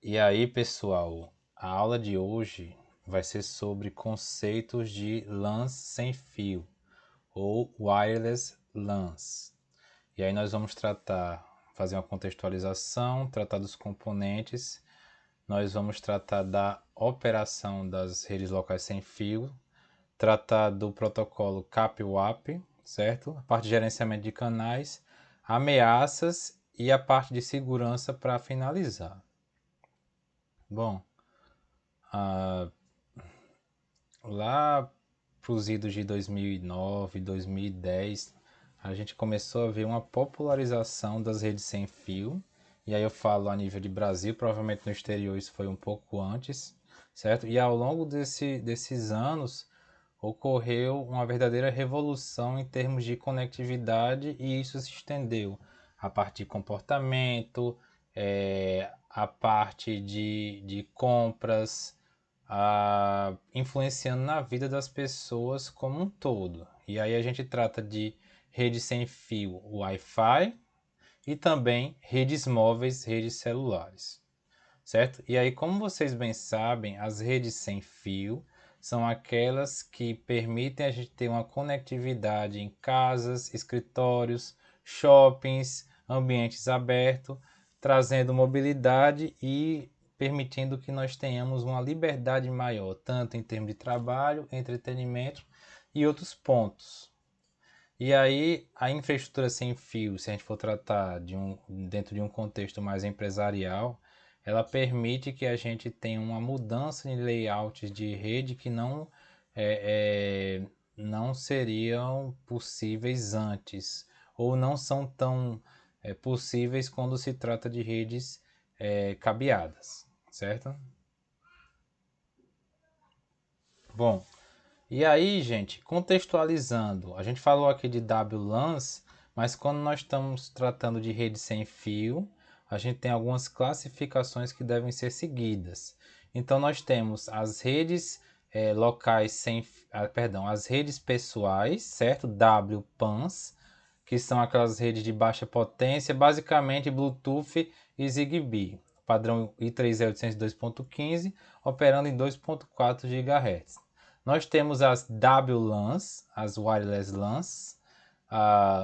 E aí, pessoal, a aula de hoje vai ser sobre conceitos de LANs sem fio ou wireless LANs. E aí nós vamos fazer uma contextualização, tratar dos componentes, nós vamos tratar da operação das redes locais sem fio, tratar do protocolo CAP-WAP, certo? A parte de gerenciamento de canais, ameaças e a parte de segurança para finalizar. Bom, lá para os idos de 2009, 2010, a gente começou a ver uma popularização das redes sem fio. E aí eu falo a nível de Brasil, provavelmente no exterior isso foi um pouco antes, certo? E ao longo desses anos ocorreu uma verdadeira revolução em termos de conectividade e isso se estendeu a parte de comportamento, a parte de compras, influenciando na vida das pessoas como um todo. E aí a gente trata de rede sem fio Wi-Fi e também redes móveis, redes celulares, certo? E aí, como vocês bem sabem, as redes sem fio são aquelas que permitem a gente ter uma conectividade em casas, escritórios, shoppings, ambientes abertos, trazendo mobilidade e permitindo que nós tenhamos uma liberdade maior, tanto em termos de trabalho, entretenimento e outros pontos. E aí, a infraestrutura sem fio, se a gente for tratar dentro de um contexto mais empresarial, ela permite que a gente tenha uma mudança em layouts de rede que não seriam possíveis antes, ou não são tão possíveis quando se trata de redes cabeadas, certo? Bom, e aí, gente, contextualizando, a gente falou aqui de WLANs, mas quando nós estamos tratando de rede sem fio, a gente tem algumas classificações que devem ser seguidas. Então, nós temos as redes locais as redes pessoais, certo? WPANs, que são aquelas redes de baixa potência, basicamente Bluetooth e Zigbee, padrão I3E 802.15, operando em 2.4 GHz. Nós temos as WLANs, as Wireless LANs,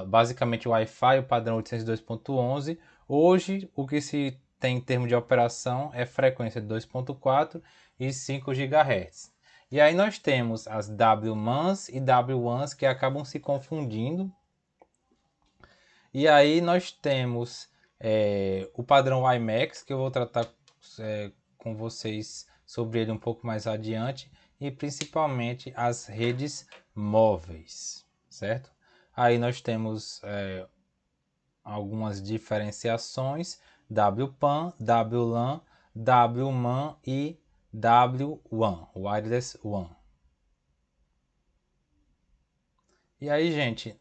basicamente o Wi-Fi, o padrão 802.11. Hoje, o que se tem em termos de operação é frequência de 2.4 e 5 GHz. E aí nós temos as WMANs e WANs que acabam se confundindo. E aí nós temos o padrão WiMAX, que eu vou tratar com vocês sobre ele um pouco mais adiante, e principalmente as redes móveis, certo? Aí nós temos algumas diferenciações: WPAN, WLAN, WMAN e WWAN, Wireless WAN. E aí, gente,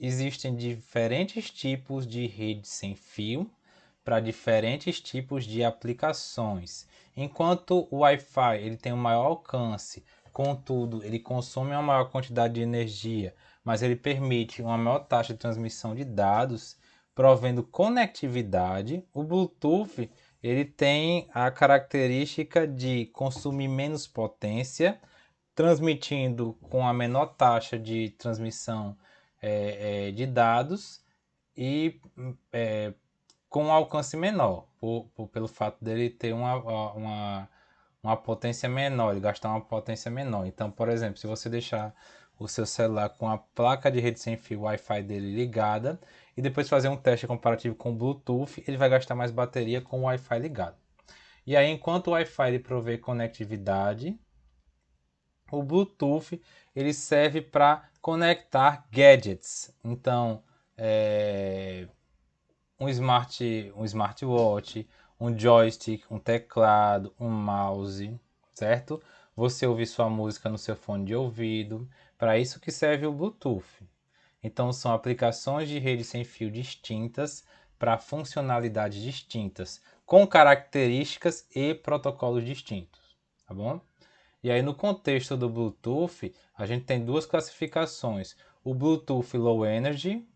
existem diferentes tipos de rede sem fio para diferentes tipos de aplicações. Enquanto o Wi-Fi ele tem um maior alcance, contudo, ele consome uma maior quantidade de energia, mas ele permite uma maior taxa de transmissão de dados, provendo conectividade. O Bluetooth ele tem a característica de consumir menos potência, transmitindo com a menor taxa de transmissão de dados e com um alcance menor, pelo fato dele ter uma potência menor, ele gastar uma potência menor. Então, por exemplo, se você deixar o seu celular com a placa de rede sem fio Wi-Fi dele ligada e depois fazer um teste comparativo com o Bluetooth, ele vai gastar mais bateria com o Wi-Fi ligado. E aí, enquanto o Wi-Fi ele provê conectividade, o Bluetooth ele serve para conectar gadgets. Então, um smartwatch, um joystick, um teclado, um mouse, certo? Você ouvir sua música no seu fone de ouvido. Para isso que serve o Bluetooth. Então, são aplicações de rede sem fio distintas para funcionalidades distintas, com características e protocolos distintos, tá bom? E aí, no contexto do Bluetooth, a gente tem duas classificações: o Bluetooth Low Energy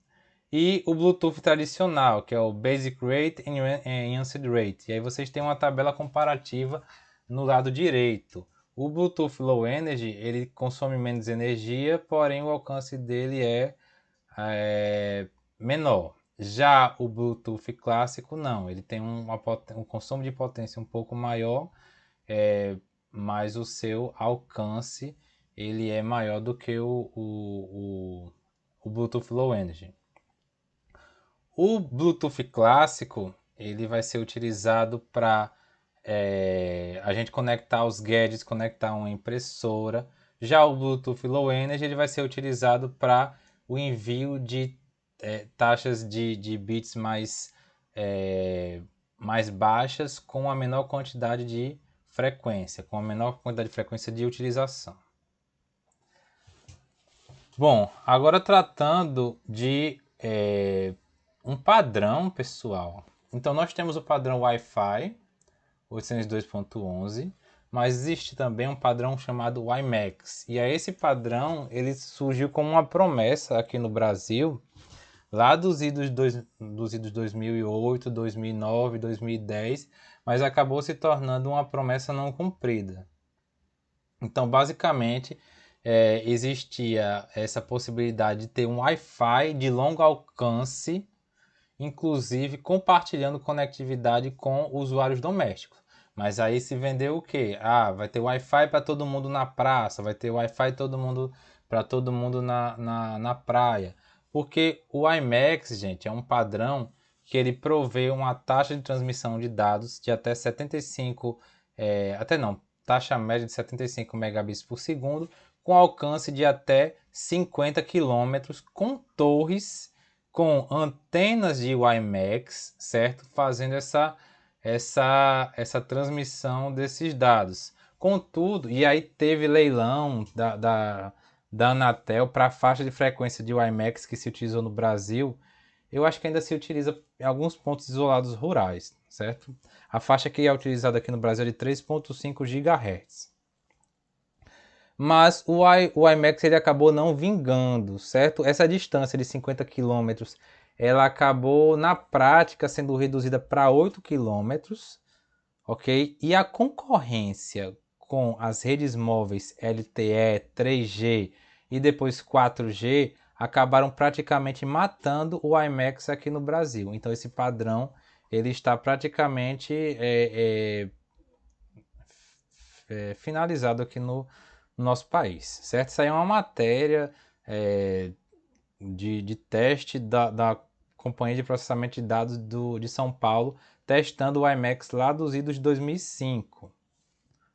e o Bluetooth tradicional, que é o Basic Rate e Enhanced Rate. E aí vocês têm uma tabela comparativa no lado direito. O Bluetooth Low Energy, ele consome menos energia, porém o alcance dele é menor. Já o Bluetooth clássico não, ele tem um consumo de potência um pouco maior, mas o seu alcance ele é maior do que o Bluetooth Low Energy. O Bluetooth clássico ele vai ser utilizado para a gente conectar os gadgets, conectar uma impressora. Já o Bluetooth Low Energy ele vai ser utilizado para o envio de taxas de bits mais baixas com a menor quantidade de frequência, com a menor quantidade de frequência de utilização. Bom, agora tratando de um padrão, pessoal. Então nós temos o padrão Wi-Fi 802.11, mas existe também um padrão chamado WiMAX. E esse padrão ele surgiu como uma promessa aqui no Brasil, lá dos idos 2008, 2009, 2010, mas acabou se tornando uma promessa não cumprida. Então, basicamente, existia essa possibilidade de ter um Wi-Fi de longo alcance, inclusive compartilhando conectividade com usuários domésticos. Mas aí se vendeu o quê? Vai ter Wi-Fi para todo mundo na praça, vai ter Wi-Fi para todo mundo na praia. Porque o WiMAX, gente, é um padrão que ele provê uma taxa de transmissão de dados de até 75, taxa média de 75 megabits por segundo, com alcance de até 50 km, com torres, com antenas de WiMAX, certo? Fazendo essa transmissão desses dados. Contudo, e aí teve leilão da Anatel para a faixa de frequência de WiMAX que se utilizou no Brasil. Eu acho que ainda se utiliza em alguns pontos isolados rurais, certo? A faixa que é utilizada aqui no Brasil é de 3.5 GHz. Mas o WiMAX ele acabou não vingando, certo? Essa distância de 50 km, ela acabou na prática sendo reduzida para 8 km, ok? E a concorrência com as redes móveis LTE, 3G e depois 4G acabaram praticamente matando o WiMAX aqui no Brasil. Então esse padrão ele está praticamente finalizado aqui no nosso país, certo? Isso aí é uma matéria de teste da Companhia de Processamento de Dados de São Paulo, testando o WiMAX lá dos idos de 2005,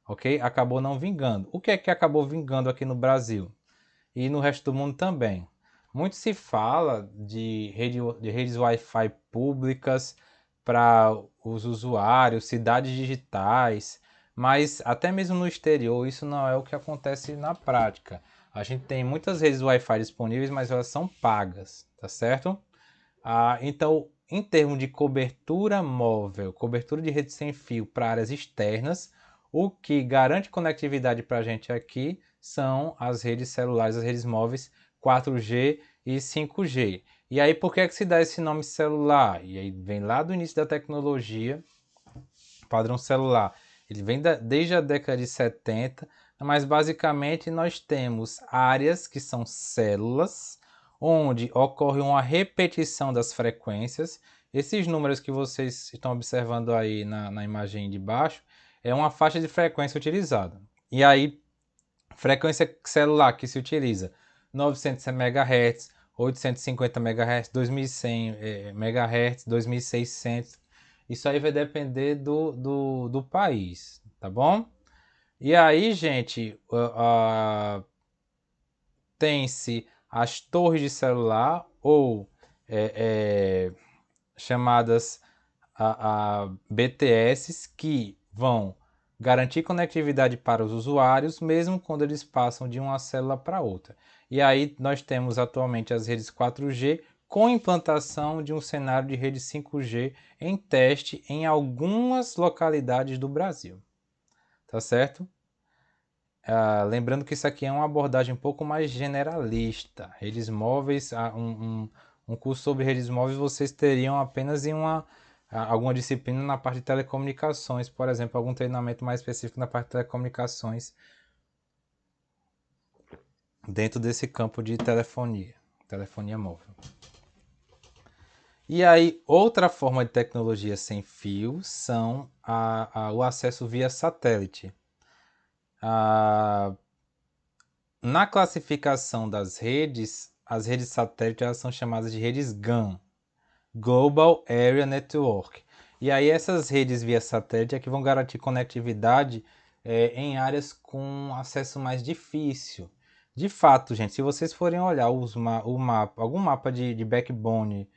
ok? Acabou não vingando. O que é que acabou vingando aqui no Brasil? E no resto do mundo também. Muito se fala de redes Wi-Fi públicas para os usuários, cidades digitais, mas até mesmo no exterior isso não é o que acontece na prática. A gente tem muitas redes Wi-Fi disponíveis, mas elas são pagas, tá certo? Então, em termos de cobertura móvel, cobertura de rede sem fio para áreas externas, o que garante conectividade para a gente aqui são as redes celulares, as redes móveis 4G e 5G. E aí, por que é que se dá esse nome celular? E aí vem lá do início da tecnologia, padrão celular. Ele vem desde a década de 70, mas basicamente nós temos áreas que são células, onde ocorre uma repetição das frequências. Esses números que vocês estão observando aí na imagem de baixo é uma faixa de frequência utilizada. E aí, frequência celular que se utiliza 900 MHz, 850 MHz, 2100 MHz, 2600. Isso aí vai depender do país, tá bom? E aí, gente, tem-se as torres de celular ou chamadas BTS que vão garantir conectividade para os usuários, mesmo quando eles passam de uma célula para outra. E aí nós temos atualmente as redes 4G com implantação de um cenário de rede 5G em teste em algumas localidades do Brasil. Tá certo? Lembrando que isso aqui é uma abordagem um pouco mais generalista. Redes móveis, um curso sobre redes móveis, vocês teriam apenas em alguma disciplina na parte de telecomunicações, por exemplo, algum treinamento mais específico na parte de telecomunicações dentro desse campo de telefonia móvel. E aí, outra forma de tecnologia sem fio são o acesso via satélite. Na classificação das redes, as redes satélite elas são chamadas de redes GAN, Global Area Network. E aí essas redes via satélite é que vão garantir conectividade em áreas com acesso mais difícil. De fato, gente, se vocês forem olhar algum mapa de backbone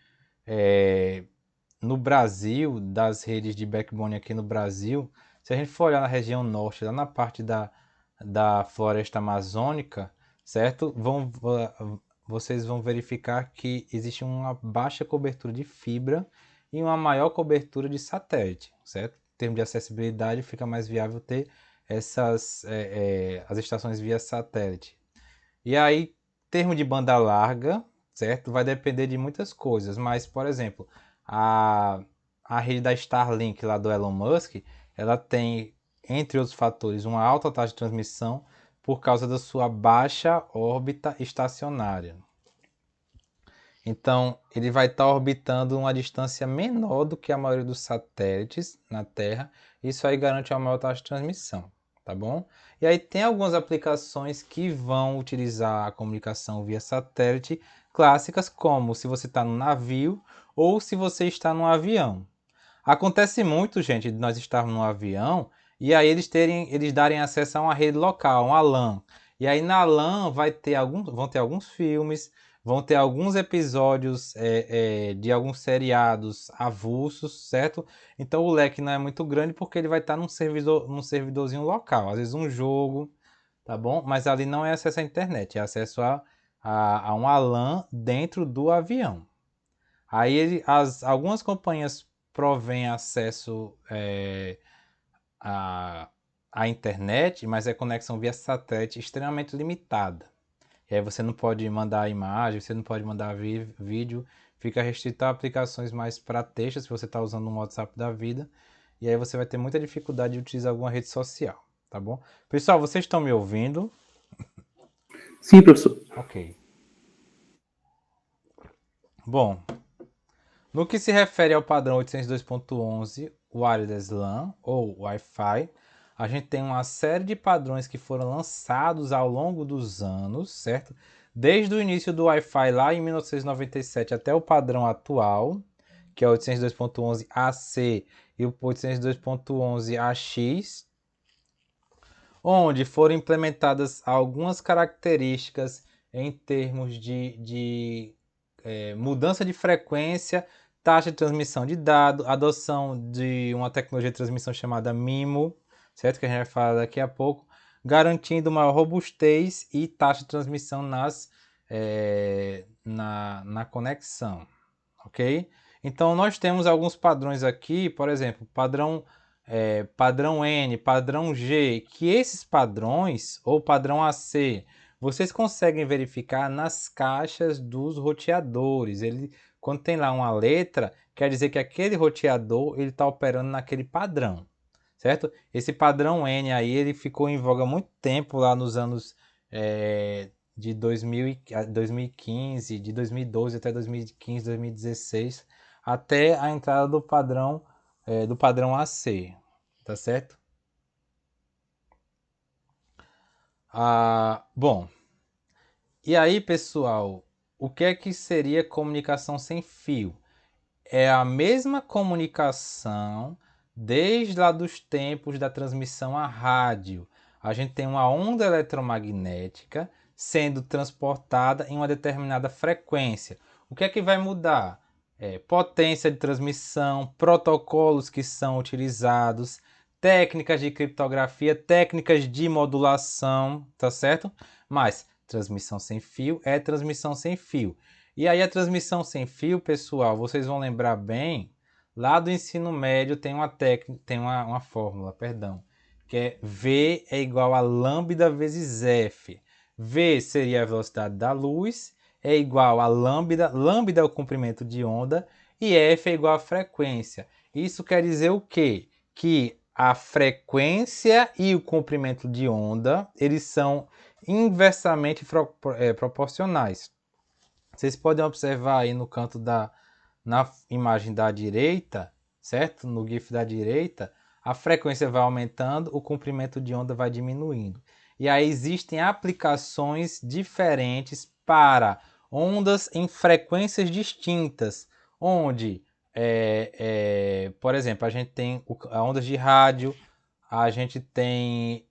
no Brasil, das redes de backbone aqui no Brasil, se a gente for olhar na região norte, lá na parte da floresta amazônica, certo? Vocês vão verificar que existe uma baixa cobertura de fibra e uma maior cobertura de satélite, certo? Em termos de acessibilidade, fica mais viável ter as estações via satélite. E aí, em termos de banda larga, certo? Vai depender de muitas coisas, mas, por exemplo, a rede da Starlink lá do Elon Musk, ela tem, entre outros fatores, uma alta taxa de transmissão por causa da sua baixa órbita estacionária. Então, ele vai estar orbitando uma distância menor do que a maioria dos satélites na Terra. Isso aí garante uma maior taxa de transmissão, tá bom? E aí tem algumas aplicações que vão utilizar a comunicação via satélite clássicas, como se você está no navio ou se você está no avião. Acontece muito, gente, de nós estarmos no avião e aí eles darem acesso a uma rede local, uma LAN. E aí na LAN vão ter alguns filmes, vão ter alguns episódios de alguns seriados avulsos, certo? Então o leque não é muito grande porque ele vai estar num servidorzinho local, às vezes um jogo, tá bom? Mas ali não é acesso à internet, é acesso a uma LAN dentro do avião. Aí algumas companhias provém acesso à internet, mas é conexão via satélite extremamente limitada. E aí você não pode mandar imagem, você não pode mandar vídeo, fica restrito a aplicações mais para texto, se você está usando um WhatsApp da vida, e aí você vai ter muita dificuldade de utilizar alguma rede social, tá bom? Pessoal, vocês estão me ouvindo? Sim, professor. Ok. Bom, no que se refere ao padrão 802.11 Wireless LAN ou Wi-Fi, a gente tem uma série de padrões que foram lançados ao longo dos anos, certo? Desde o início do Wi-Fi lá em 1997 até o padrão atual, que é o 802.11 AC e o 802.11 AX, onde foram implementadas algumas características em termos de mudança de frequência, taxa de transmissão de dados, adoção de uma tecnologia de transmissão chamada MIMO, certo? Que a gente vai falar daqui a pouco, garantindo maior robustez e taxa de transmissão na conexão, ok? Então nós temos alguns padrões aqui, por exemplo, padrão N, padrão G, que esses padrões, ou padrão AC, vocês conseguem verificar nas caixas dos roteadores. Quando tem lá uma letra, quer dizer que aquele roteador está operando naquele padrão, certo? Esse padrão N aí, ele ficou em voga há muito tempo lá nos anos de 2015, de 2012 até 2015, 2016, até a entrada do padrão AC, tá certo? Bom, e aí, pessoal, o que é que seria comunicação sem fio? É a mesma comunicação desde lá dos tempos da transmissão a rádio. A gente tem uma onda eletromagnética sendo transportada em uma determinada frequência. O que é que vai mudar? Potência de transmissão, protocolos que são utilizados, técnicas de criptografia, técnicas de modulação, tá certo? Mas transmissão sem fio é transmissão sem fio. E aí a transmissão sem fio, pessoal, vocês vão lembrar bem, lá do ensino médio tem uma fórmula, perdão, que é V é igual a lambda vezes F. V seria a velocidade da luz é igual a lambda, lambda é o comprimento de onda, e F é igual a frequência. Isso quer dizer o quê? Que a frequência e o comprimento de onda, eles são inversamente proporcionais. Vocês podem observar aí no canto na imagem da direita, certo? No GIF da direita, a frequência vai aumentando, o comprimento de onda vai diminuindo. E aí existem aplicações diferentes para ondas em frequências distintas, onde, por exemplo, a gente tem ondas de rádio, a gente tem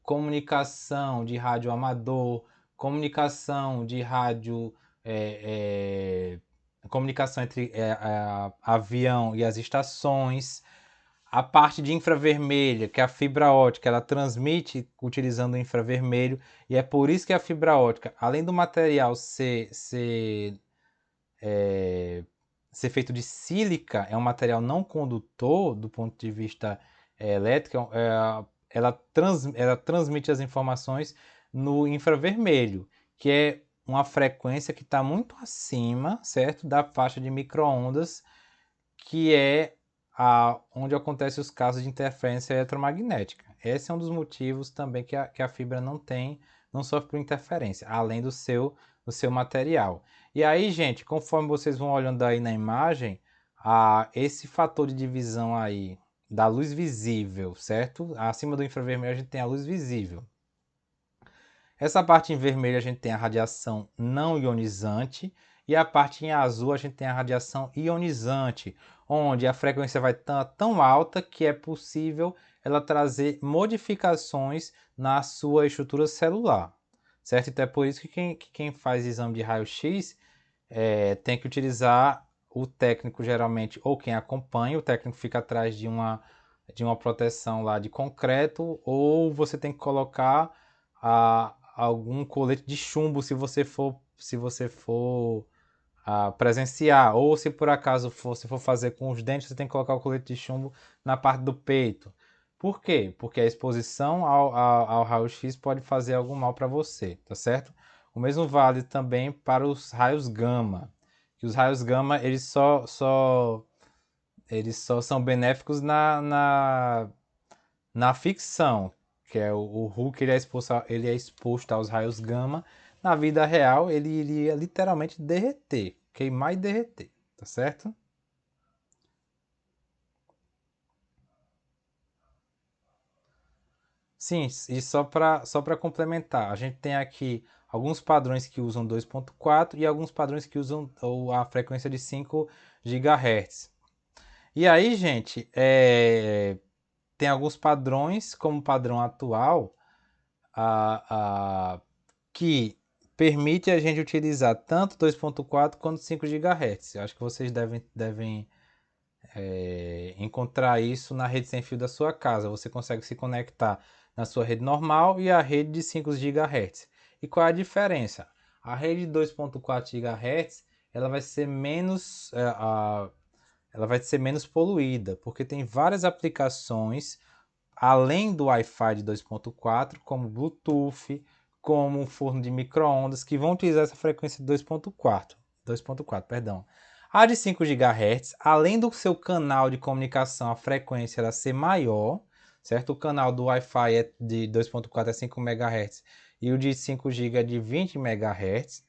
comunicação de rádio amador, comunicação de rádio, comunicação entre avião e as estações, a parte de infravermelha, que é a fibra ótica, ela transmite utilizando o infravermelho, e é por isso que a fibra ótica, além do material ser feito de sílica, é um material não condutor do ponto de vista elétrico, ela transmite as informações no infravermelho, que é uma frequência que está muito acima, certo, da faixa de microondas, que é onde acontecem os casos de interferência eletromagnética. Esse é um dos motivos também que a fibra não sofre por interferência, além do seu material. E aí, gente, conforme vocês vão olhando aí na imagem, esse fator de divisão aí da luz visível, certo? Acima do infravermelho a gente tem a luz visível. Essa parte em vermelho a gente tem a radiação não ionizante, e a parte em azul a gente tem a radiação ionizante, onde a frequência vai estar tão alta que é possível ela trazer modificações na sua estrutura celular, certo? Então é por isso que quem faz exame de raio-x tem que utilizar o técnico, geralmente, ou quem acompanha, o técnico fica atrás de uma proteção lá de concreto, ou você tem que colocar algum colete de chumbo se você for presenciar, ou se por acaso você for fazer com os dentes, você tem que colocar o colete de chumbo na parte do peito. Por quê? Porque a exposição ao raio-x pode fazer algum mal para você, tá certo? O mesmo vale também para os raios gama. Que os raios gama eles só são benéficos na ficção, que é o Hulk, ele é exposto aos raios gama. Na vida real, ele iria literalmente derreter, queimar e derreter, tá certo? Sim, e só para complementar, a gente tem aqui alguns padrões que usam 2.4 e alguns padrões que usam a frequência de 5 GHz. E aí, gente, tem alguns padrões, como o padrão atual, que permite a gente utilizar tanto 2.4 quanto 5 GHz. Eu acho que vocês devem encontrar isso na rede sem fio da sua casa. Você consegue se conectar na sua rede normal e a rede de 5 GHz. E qual é a diferença? A rede de 2.4 GHz ela vai ser menos poluída, porque tem várias aplicações além do Wi-Fi de 2.4, como Bluetooth, como um forno de micro-ondas, que vão utilizar essa frequência de 2.4, perdão. A de 5 GHz, além do seu canal de comunicação, a frequência ela ser maior, certo? O canal do Wi-Fi de 2.4 é 5 MHz e o de 5 GB é de 20 MHz.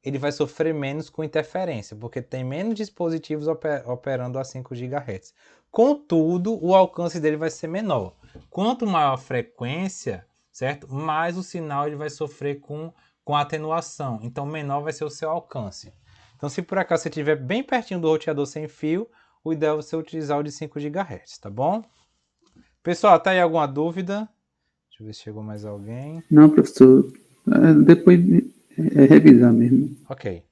Ele vai sofrer menos com interferência, porque tem menos dispositivos operando a 5 GHz. Contudo, o alcance dele vai ser menor. Quanto maior a frequência, certo? Mais o sinal ele vai sofrer com atenuação. Então, menor vai ser o seu alcance. Então, se por acaso você estiver bem pertinho do roteador sem fio, o ideal é você utilizar o de 5 GHz, tá bom? Pessoal, tá aí alguma dúvida? Deixa eu ver se chegou mais alguém. Não, professor. Depois revisar mesmo. Ok.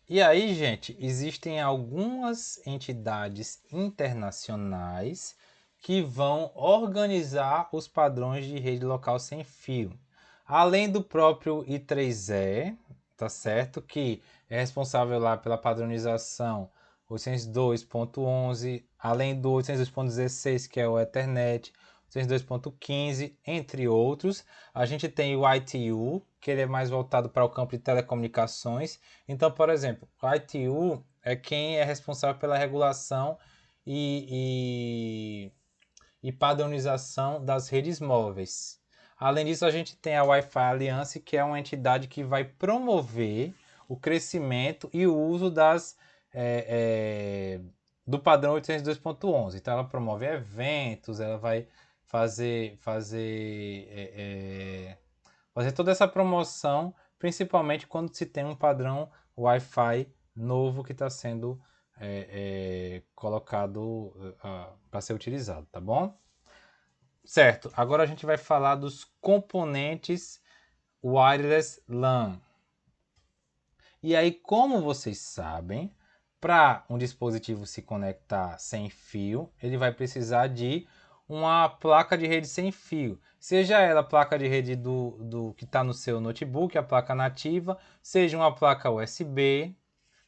E aí, gente, existem algumas entidades internacionais que vão organizar os padrões de rede local sem fio. Além do próprio I3E, tá certo? Que é responsável lá pela padronização 802.11, além do 802.16, que é o Ethernet, 802.15, entre outros. A gente tem o ITU, que ele é mais voltado para o campo de telecomunicações. Então, por exemplo, o ITU é quem é responsável pela regulação e padronização das redes móveis. Além disso, a gente tem a Wi-Fi Alliance, que é uma entidade que vai promover o crescimento e o uso do padrão 802.11. Então, ela promove eventos, ela vai fazer toda essa promoção, principalmente quando se tem um padrão Wi-Fi novo que está sendo colocado para ser utilizado, tá bom? Certo, agora a gente vai falar dos componentes Wireless LAN. E aí, como vocês sabem, para um dispositivo se conectar sem fio, ele vai precisar de uma placa de rede sem fio. Seja ela a placa de rede do que está no seu notebook, a placa nativa, seja uma placa USB,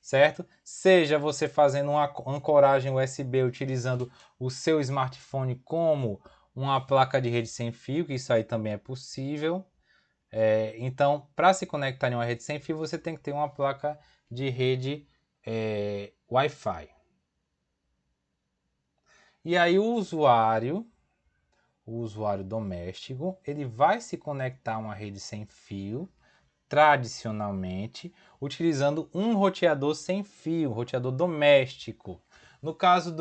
certo? Seja você fazendo uma ancoragem USB utilizando o seu smartphone como uma placa de rede sem fio, que isso aí também é possível. Então, para se conectar em uma rede sem fio, você tem que ter uma placa de rede Wi-Fi. E aí o usuário doméstico, ele vai se conectar a uma rede sem fio, tradicionalmente, utilizando um roteador sem fio, roteador doméstico. No caso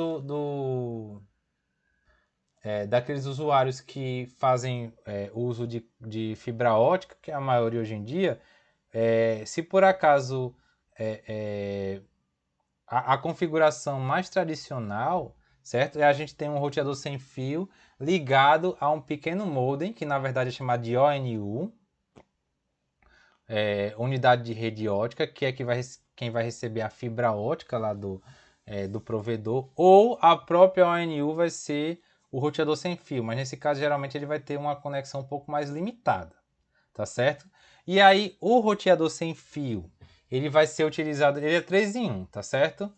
daqueles usuários que fazem uso de fibra ótica, que é a maioria hoje em dia, se por acaso a configuração mais tradicional, certo? A gente tem um roteador sem fio ligado a um pequeno modem, que na verdade é chamado de ONU, unidade de rede ótica, que é quem vai receber a fibra ótica lá do provedor, ou a própria ONU vai ser o roteador sem fio, mas nesse caso geralmente ele vai ter uma conexão um pouco mais limitada, tá certo? E aí o roteador sem fio, ele vai ser utilizado, ele é 3 em 1, tá certo?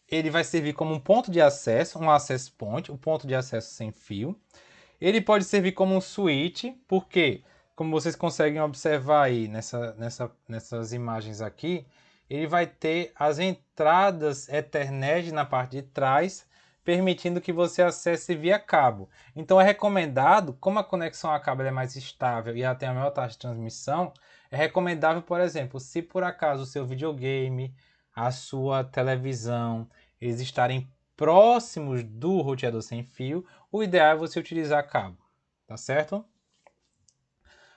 Ele vai servir como um ponto de acesso, um access point, um ponto de acesso sem fio. Ele pode servir como um switch, porque, como vocês conseguem observar aí nessas imagens aqui, ele vai ter as entradas Ethernet na parte de trás, permitindo que você acesse via cabo. Então é recomendado, como a conexão a cabo é mais estável e ela tem a maior taxa de transmissão, é recomendável, por exemplo, se por acaso o seu videogame, a sua televisão, eles estarem próximos do roteador sem fio, o ideal é você utilizar cabo, tá certo?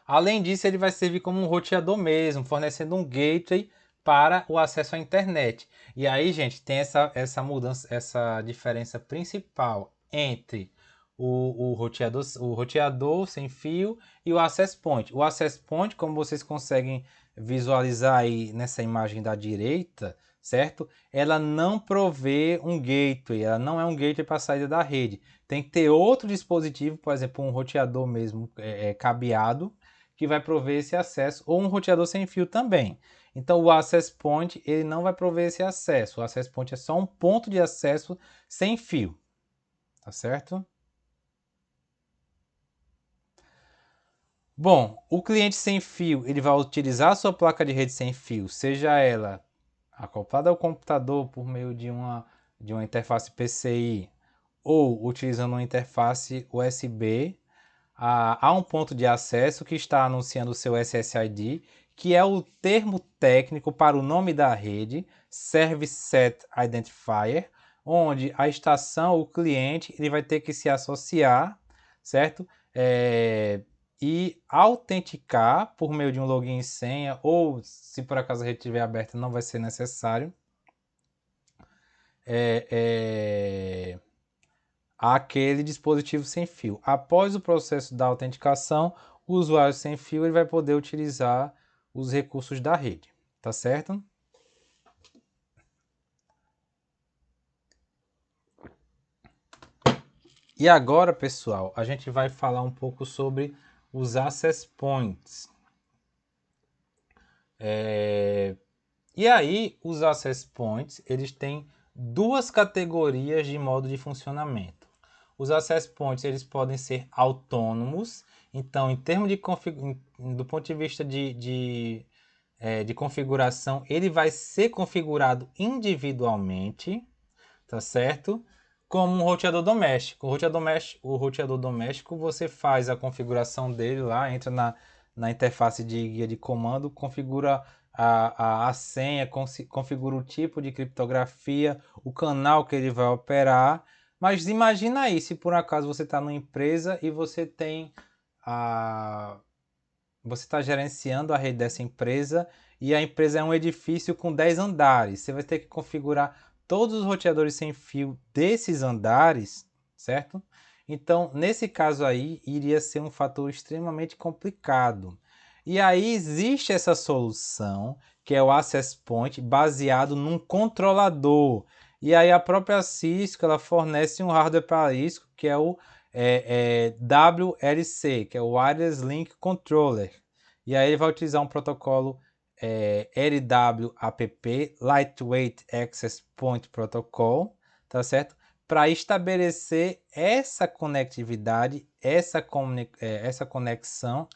Além disso, ele vai servir como um roteador mesmo, fornecendo um gateway para o acesso à internet. E aí, gente, tem essa mudança, essa diferença principal entre o roteador sem fio e o access point. O access point, como vocês conseguem visualizar aí nessa imagem da direita, certo? Ela não provê um gateway, ela não é um gateway para a saída da rede. Tem que ter outro dispositivo, por exemplo, um roteador mesmo cabeado, que vai prover esse acesso, ou um roteador sem fio também. Então o access point ele não vai prover esse acesso. O access point é só um ponto de acesso sem fio, tá certo? Bom, o cliente sem fio ele vai utilizar a sua placa de rede sem fio, seja ela acoplada ao computador por meio de uma interface PCI ou utilizando uma interface USB a um ponto de acesso que está anunciando o seu SSID, que é o termo técnico para o nome da rede, Service Set Identifier, onde a estação, o cliente, ele vai ter que se associar, certo? E autenticar por meio de um login e senha, ou se por acaso a rede estiver aberta, não vai ser necessário. Aquele dispositivo sem fio. Após o processo da autenticação, o usuário sem fio ele vai poder utilizar os recursos da rede, tá certo? E agora, pessoal, a gente vai falar um pouco sobre os access points. E aí, os access points, eles têm duas categorias de modo de funcionamento. Os access points, eles podem ser autônomos. Então, em termos de do ponto de vista de configuração, ele vai ser configurado individualmente, tá certo? Como um roteador doméstico. O roteador doméstico, você faz a configuração dele lá, entra na interface de guia de comando, configura a senha, configura o tipo de criptografia, o canal que ele vai operar. Mas imagina aí, se por acaso você está numa empresa e você tem você está gerenciando a rede dessa empresa e a empresa é um edifício com 10 andares. Você vai ter que configurar todos os roteadores sem fio desses andares, certo? Então, nesse caso aí, iria ser um fator extremamente complicado. E aí existe essa solução, que é o Access Point, baseado num controlador. E aí a própria Cisco, ela fornece um hardware para isso, que é o WLC, que é o Wireless Link Controller. E aí ele vai utilizar um protocolo LWAPP, Lightweight Access Point Protocol, tá certo? Para estabelecer essa conectividade, essa conexão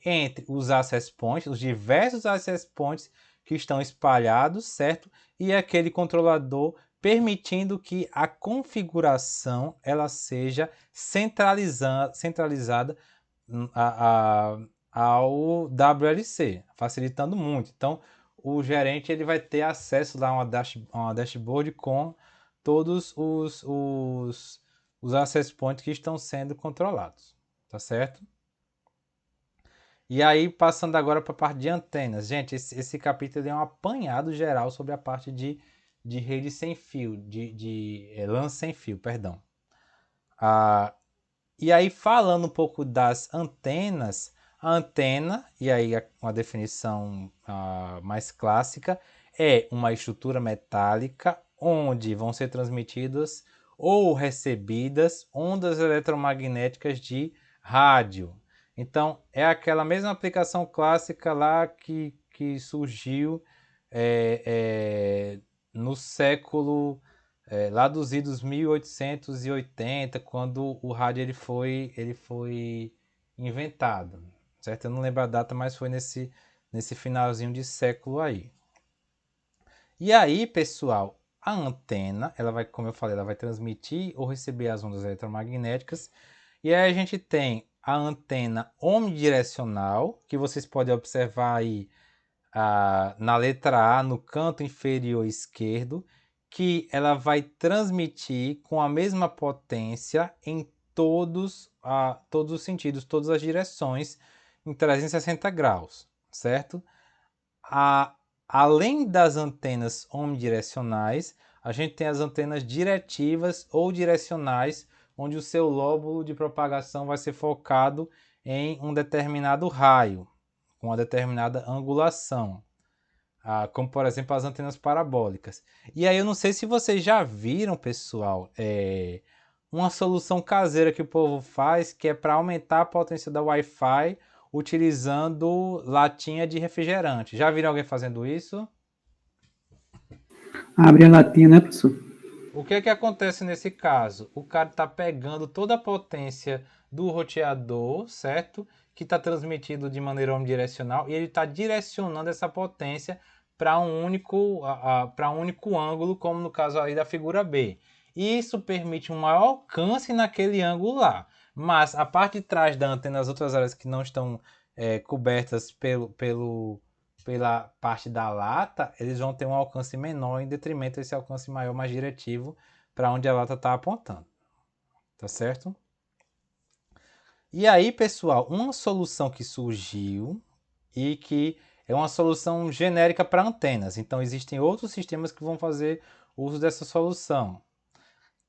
entre os access points, os diversos access points que estão espalhados, certo? E aquele controlador, permitindo que a configuração ela seja centralizada ao WLC, facilitando muito. Então, o gerente ele vai ter acesso lá a uma dashboard com todos os access points que estão sendo controlados, tá certo? E aí, passando agora para a parte de antenas. Gente, esse capítulo é um apanhado geral sobre a parte de rede sem fio, de LAN sem fio, perdão. E aí, falando um pouco das antenas, a antena, e aí uma definição mais clássica, é uma estrutura metálica onde vão ser transmitidas ou recebidas ondas eletromagnéticas de rádio. Então, é aquela mesma aplicação clássica lá que surgiu no século lá dos idos 1880, quando o rádio ele foi inventado, certo? Eu não lembro a data, mas foi nesse finalzinho de século aí. E aí, pessoal, a antena, ela vai, como eu falei, ela vai transmitir ou receber as ondas eletromagnéticas. E aí a gente tem a antena omnidirecional, que vocês podem observar aí na letra A, no canto inferior esquerdo, que ela vai transmitir com a mesma potência em todos os sentidos, todas as direções, em 360 graus, certo? Além das antenas omnidirecionais, a gente tem as antenas diretivas ou direcionais, onde o seu lóbulo de propagação vai ser focado em um determinado raio, com uma determinada angulação, como por exemplo as antenas parabólicas. E aí eu não sei se vocês já viram, pessoal, uma solução caseira que o povo faz, que é para aumentar a potência da Wi-Fi utilizando latinha de refrigerante. Já viram alguém fazendo isso? Abre a latinha, né, professor? O que é que acontece nesse caso? O cara está pegando toda a potência do roteador, certo? Que está transmitido de maneira omnidirecional, e ele está direcionando essa potência para um único ângulo, como no caso aí da figura B. Isso permite um maior alcance naquele ângulo lá. Mas a parte de trás da antena, as outras áreas que não estão cobertas pela parte da lata, eles vão ter um alcance menor em detrimento desse alcance maior, mais diretivo, para onde a lata está apontando. Tá certo? E aí, pessoal, uma solução que surgiu e que é uma solução genérica para antenas. Então, existem outros sistemas que vão fazer uso dessa solução,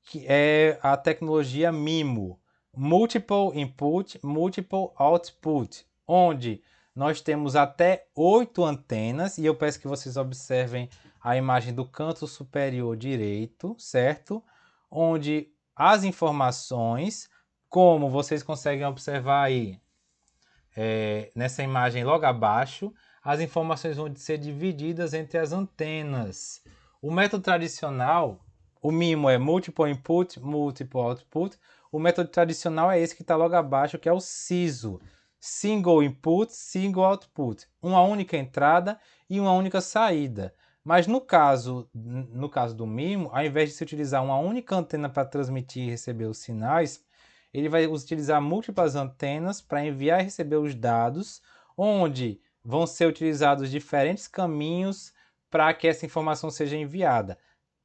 que é a tecnologia MIMO, Multiple Input, Multiple Output, onde nós temos até 8 antenas, e eu peço que vocês observem a imagem do canto superior direito, certo? Onde as informações, como vocês conseguem observar aí nessa imagem logo abaixo, as informações vão ser divididas entre as antenas. O método tradicional, o MIMO é Multiple Input, Multiple Output. O método tradicional é esse que está logo abaixo, que é o SISO. Single Input, Single Output. Uma única entrada e uma única saída. Mas no caso do MIMO, ao invés de se utilizar uma única antena para transmitir e receber os sinais, ele vai utilizar múltiplas antenas para enviar e receber os dados, onde vão ser utilizados diferentes caminhos para que essa informação seja enviada,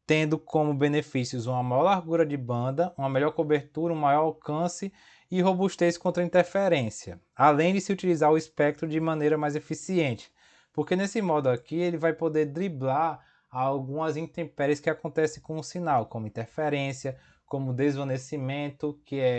tendo como benefícios uma maior largura de banda, uma melhor cobertura, um maior alcance e robustez contra interferência, além de se utilizar o espectro de maneira mais eficiente, porque nesse modo aqui ele vai poder driblar algumas intempéries que acontecem com o sinal, como interferência, como desvanecimento, que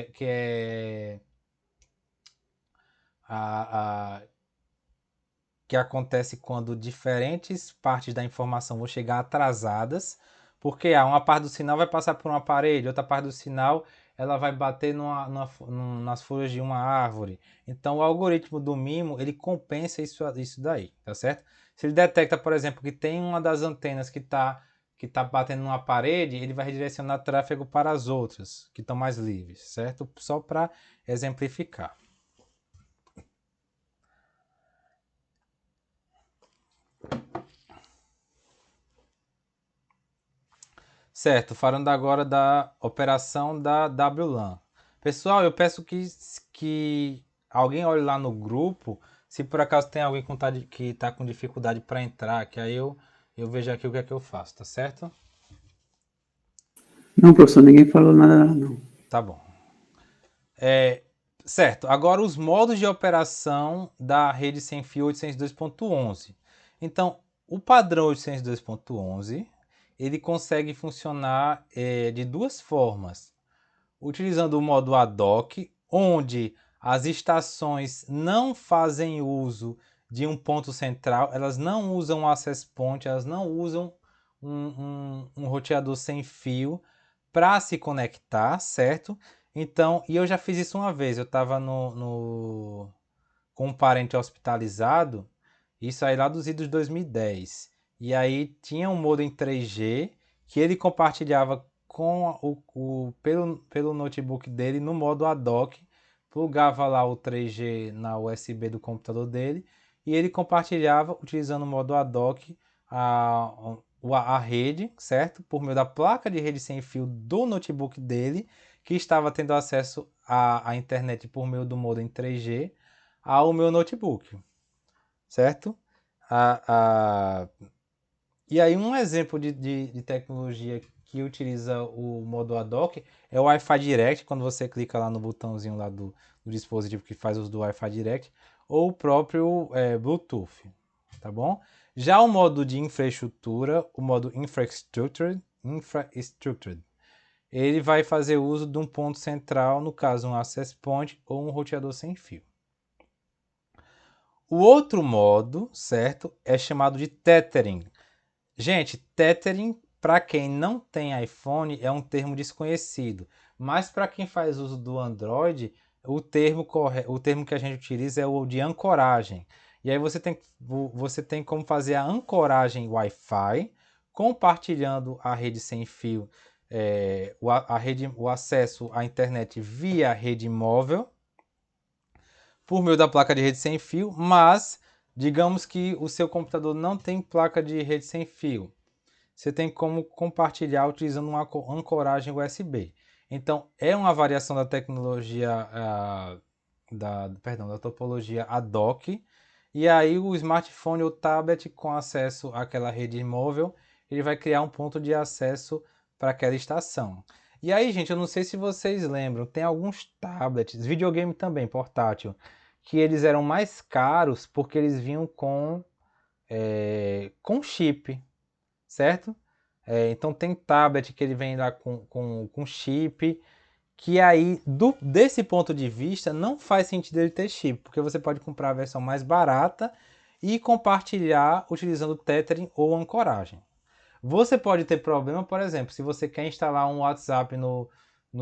acontece quando diferentes partes da informação vão chegar atrasadas, porque uma parte do sinal vai passar por um aparelho, outra parte do sinal ela vai bater nas folhas de uma árvore. Então o algoritmo do MIMO ele compensa isso daí, tá certo? Se ele detecta, por exemplo, que tem uma das antenas que tá batendo numa parede, ele vai redirecionar tráfego para as outras, que estão mais livres, certo? Só para exemplificar. Certo, falando agora da operação da WLAN. Pessoal, eu peço que alguém olhe lá no grupo, se por acaso tem alguém que está com dificuldade para entrar, que aí eu vejo aqui o que é que eu faço, tá certo? Não, professor, ninguém falou nada, não. Tá bom. Certo, agora os modos de operação da rede sem fio 802.11. Então, o padrão 802.11, ele consegue funcionar de duas formas. Utilizando o modo ad hoc, onde as estações não fazem uso de um ponto central, elas não usam um access point, elas não usam um roteador sem fio para se conectar, certo? Então, e eu já fiz isso uma vez, eu estava com um parente hospitalizado, isso aí lá dos idos de 2010. E aí tinha um modem 3G que ele compartilhava pelo notebook dele no modo ad hoc, plugava lá o 3G na USB do computador dele e ele compartilhava utilizando o modo ad hoc a rede, certo? Por meio da placa de rede sem fio do notebook dele, que estava tendo acesso à internet por meio do modem 3G ao meu notebook, certo? E aí um exemplo de tecnologia que utiliza o modo ad hoc é o Wi-Fi Direct, quando você clica lá no botãozinho lá do dispositivo que faz uso do Wi-Fi Direct, ou o próprio Bluetooth, tá bom? Já o modo de infraestrutura, o modo Infrastructured, ele vai fazer uso de um ponto central, no caso um access point ou um roteador sem fio. O outro modo, certo, é chamado de tethering. Gente, tethering, para quem não tem iPhone, é um termo desconhecido. Mas para quem faz uso do Android, o termo que a gente utiliza é o de ancoragem. E aí você tem como fazer a ancoragem Wi-Fi, compartilhando a rede sem fio, o acesso à internet via rede móvel, por meio da placa de rede sem fio, mas digamos que o seu computador não tem placa de rede sem fio. Você tem como compartilhar utilizando uma ancoragem USB. Então, é uma variação da tecnologia, da topologia ad hoc. E aí o smartphone ou tablet com acesso àquela rede móvel, ele vai criar um ponto de acesso para aquela estação. E aí, gente, eu não sei se vocês lembram, tem alguns tablets, videogame também, portátil, que eles eram mais caros porque eles vinham com chip, certo? Então tem tablet que ele vem lá com chip, que aí, desse ponto de vista, não faz sentido ele ter chip, porque você pode comprar a versão mais barata e compartilhar utilizando tethering ou ancoragem. Você pode ter problema, por exemplo, se você quer instalar um WhatsApp no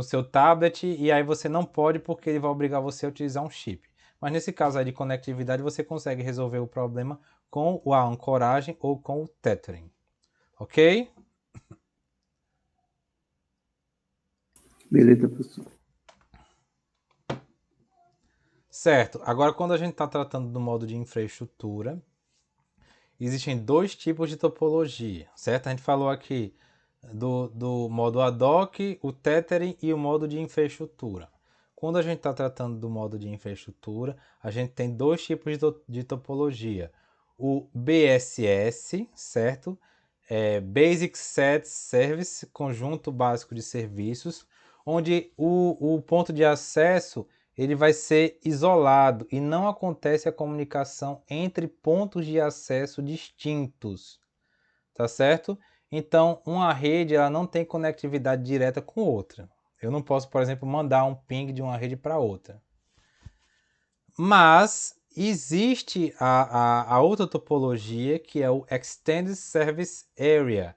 seu tablet e aí você não pode porque ele vai obrigar você a utilizar um chip. Mas nesse caso aí de conectividade, você consegue resolver o problema com a ancoragem ou com o tethering. Ok? Beleza, professor. Certo. Agora, quando a gente está tratando do modo de infraestrutura, existem dois tipos de topologia, certo? A gente falou aqui do modo ad hoc, o tethering e o modo de infraestrutura. Quando a gente está tratando do modo de infraestrutura, a gente tem dois tipos de topologia. O BSS, certo? Basic Set Service, conjunto básico de serviços, onde o ponto de acesso ele vai ser isolado e não acontece a comunicação entre pontos de acesso distintos, tá certo? Então, uma rede ela não tem conectividade direta com outra. Eu não posso, por exemplo, mandar um ping de uma rede para outra. Mas existe a outra topologia, que é o Extended Service Area,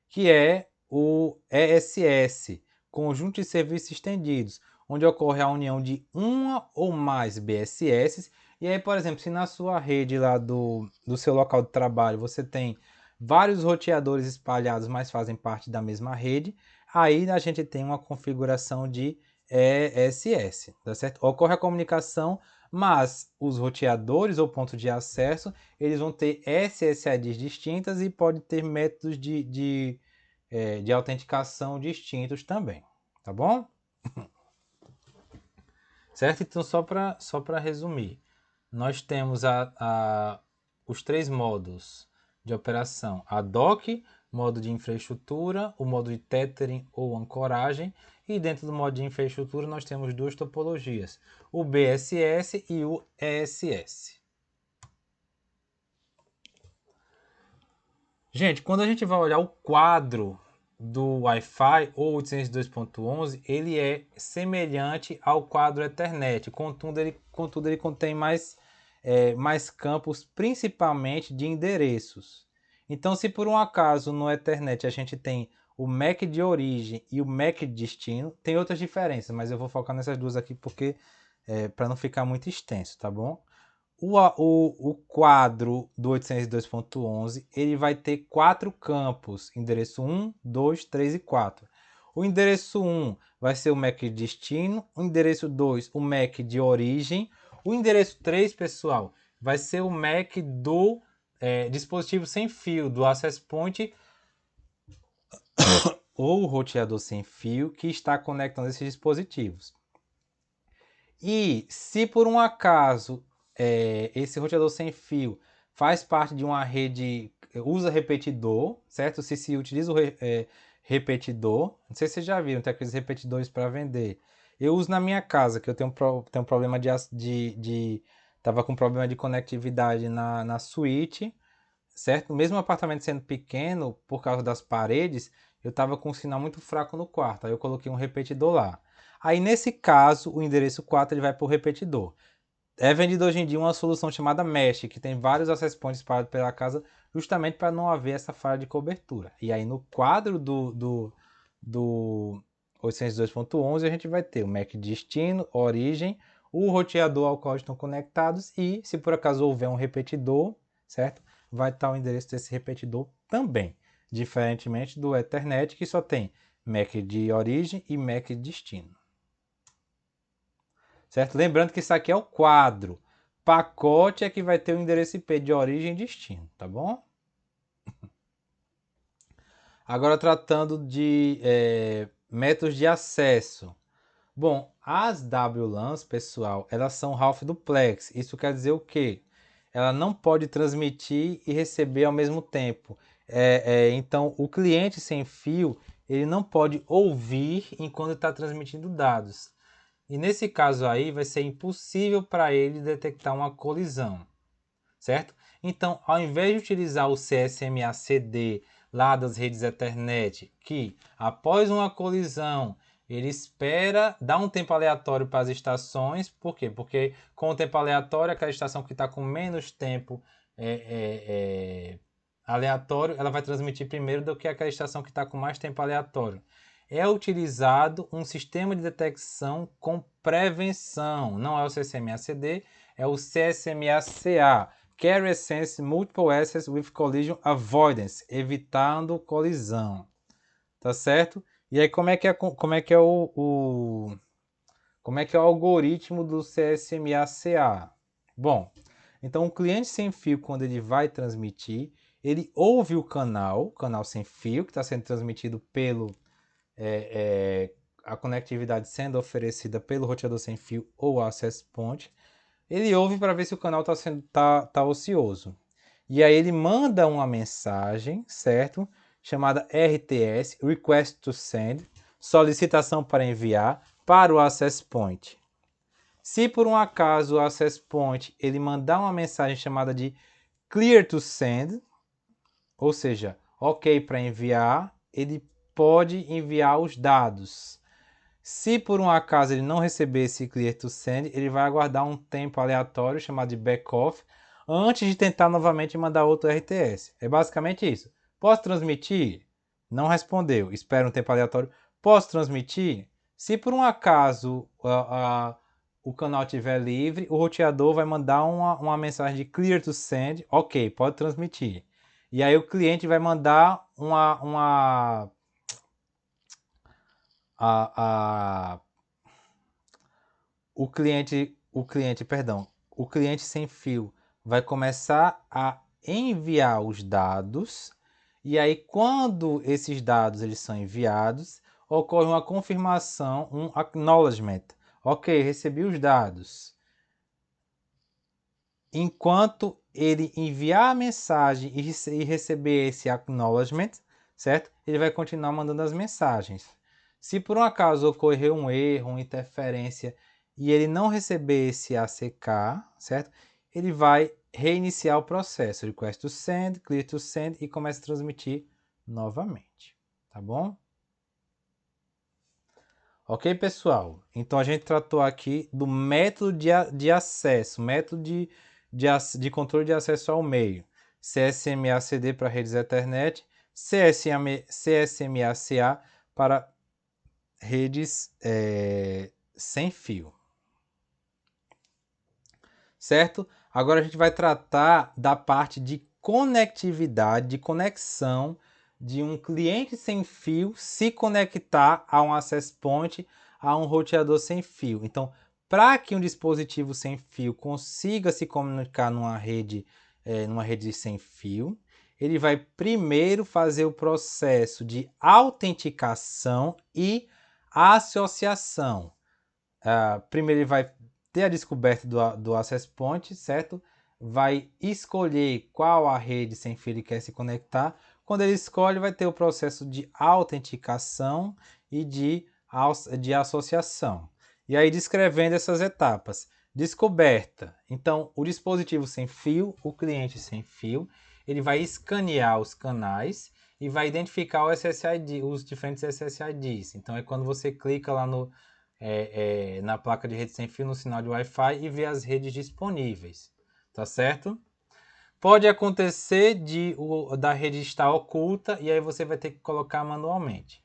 que é o ESS, Conjunto de Serviços Estendidos, onde ocorre a união de uma ou mais BSS. E aí, por exemplo, se na sua rede lá do seu local de trabalho você tem vários roteadores espalhados, mas fazem parte da mesma rede, aí a gente tem uma configuração de ESS, tá certo? Ocorre a comunicação, mas os roteadores ou pontos de acesso, eles vão ter SSIDs distintas e pode ter métodos de autenticação distintos também, tá bom? Certo? Então, só para resumir, nós temos os três modos de operação: ad hoc, modo de infraestrutura, o modo de tethering ou ancoragem, e dentro do modo de infraestrutura nós temos duas topologias, o BSS e o ESS. Gente, quando a gente vai olhar o quadro do Wi-Fi ou 802.11, ele é semelhante ao quadro Ethernet, contudo ele contém mais campos, principalmente de endereços. Então, se por um acaso no Ethernet a gente tem o MAC de origem e o MAC de destino, tem outras diferenças, mas eu vou focar nessas duas aqui porque para não ficar muito extenso, tá bom? O quadro do 802.11 ele vai ter 4 campos, endereço 1, 2, 3 e 4. O endereço 1 vai ser o MAC de destino, o endereço 2 o MAC de origem, o endereço 3, pessoal, vai ser o MAC do dispositivo sem fio, do access point ou o roteador sem fio que está conectando esses dispositivos. E se por um acaso esse roteador sem fio faz parte de uma rede, usa repetidor, certo? Se utiliza o repetidor, não sei se vocês já viram, tem aqueles repetidores para vender. Eu uso na minha casa, que eu tenho um problema tava com problema de conectividade na suíte, certo? Mesmo o apartamento sendo pequeno, por causa das paredes, eu tava com um sinal muito fraco no quarto, aí eu coloquei um repetidor lá. Aí, nesse caso, o endereço 4 ele vai para o repetidor. É vendido hoje em dia uma solução chamada Mesh, que tem vários access points espalhados pela casa, justamente para não haver essa falha de cobertura. E aí, no quadro do 802.11, a gente vai ter o MAC destino, origem, o roteador ao qual estão conectados e, se por acaso houver um repetidor, certo? Vai estar o endereço desse repetidor também. Diferentemente do Ethernet, que só tem MAC de origem e MAC de destino. Certo? Lembrando que isso aqui é o quadro. Pacote é que vai ter o endereço IP de origem e destino, tá bom? Agora tratando de métodos de acesso. Bom, as WLANs, pessoal, elas são half duplex. Isso quer dizer o quê? Ela não pode transmitir e receber ao mesmo tempo. Então, o cliente sem fio, ele não pode ouvir enquanto está transmitindo dados. E nesse caso aí vai ser impossível para ele detectar uma colisão, certo? Então, ao invés de utilizar o CSMA-CD lá das redes Ethernet, que após uma colisão ele espera, dá um tempo aleatório para as estações, por quê? Porque com o tempo aleatório, aquela estação que está com menos tempo aleatório, ela vai transmitir primeiro do que aquela estação que está com mais tempo aleatório. É utilizado um sistema de detecção com prevenção. Não é o CSMA-CD, é o CSMA-CA, Carrier Sense Multiple Access with Collision Avoidance, evitando colisão, tá certo? E aí como é que é o algoritmo do CSMA-CA? Bom, então o cliente sem fio, quando ele vai transmitir, ele ouve o canal sem fio, que está sendo transmitido pelo a conectividade sendo oferecida pelo roteador sem fio ou access point. Ele ouve para ver se o canal tá ocioso. E aí ele manda uma mensagem, certo? Chamada RTS, Request to Send, solicitação para enviar, para o access point. Se por um acaso o access point ele mandar uma mensagem chamada de Clear to Send, ou seja, ok para enviar, ele pode enviar os dados. Se por um acaso ele não receber esse Clear to Send, ele vai aguardar um tempo aleatório chamado de backoff antes de tentar novamente mandar outro RTS. É basicamente isso. Posso transmitir? Não respondeu. Espera um tempo aleatório. Posso transmitir? Se por um acaso o canal estiver livre, o roteador vai mandar uma mensagem de Clear to Send. Ok, pode transmitir. E aí o cliente vai mandar o cliente sem fio vai começar a enviar os dados, e aí quando esses dados eles são enviados, ocorre uma confirmação, um acknowledgement. Ok, recebi os dados. Enquanto ele enviar a mensagem e receber esse acknowledgement, certo? Ele vai continuar mandando as mensagens. Se por um acaso ocorrer um erro, uma interferência, e ele não receber esse ACK, certo? Ele vai reiniciar o processo, request to send, clear to send, e começa a transmitir novamente, tá bom? Ok, pessoal? Então a gente tratou aqui do método de acesso, método de controle de acesso ao meio. CSMA-CD para redes Ethernet, CSMA-CA para redes sem fio. Certo? Agora a gente vai tratar da parte de conectividade, de conexão de um cliente sem fio se conectar a um access point, a um roteador sem fio. Então, para que um dispositivo sem fio consiga se comunicar numa rede sem fio, ele vai primeiro fazer o processo de autenticação e associação. Primeiro ele vai ter a descoberta do access point, certo? Vai escolher qual a rede sem fio ele quer se conectar. Quando ele escolhe, vai ter o processo de autenticação e de associação. E aí descrevendo essas etapas. Descoberta. Então, o dispositivo sem fio, o cliente sem fio, ele vai escanear os canais e vai identificar o SSID, os diferentes SSIDs. Então, é quando você clica lá na placa de rede sem fio, no sinal de Wi-Fi, e ver as redes disponíveis, tá certo? Pode acontecer da rede estar oculta e aí você vai ter que colocar manualmente.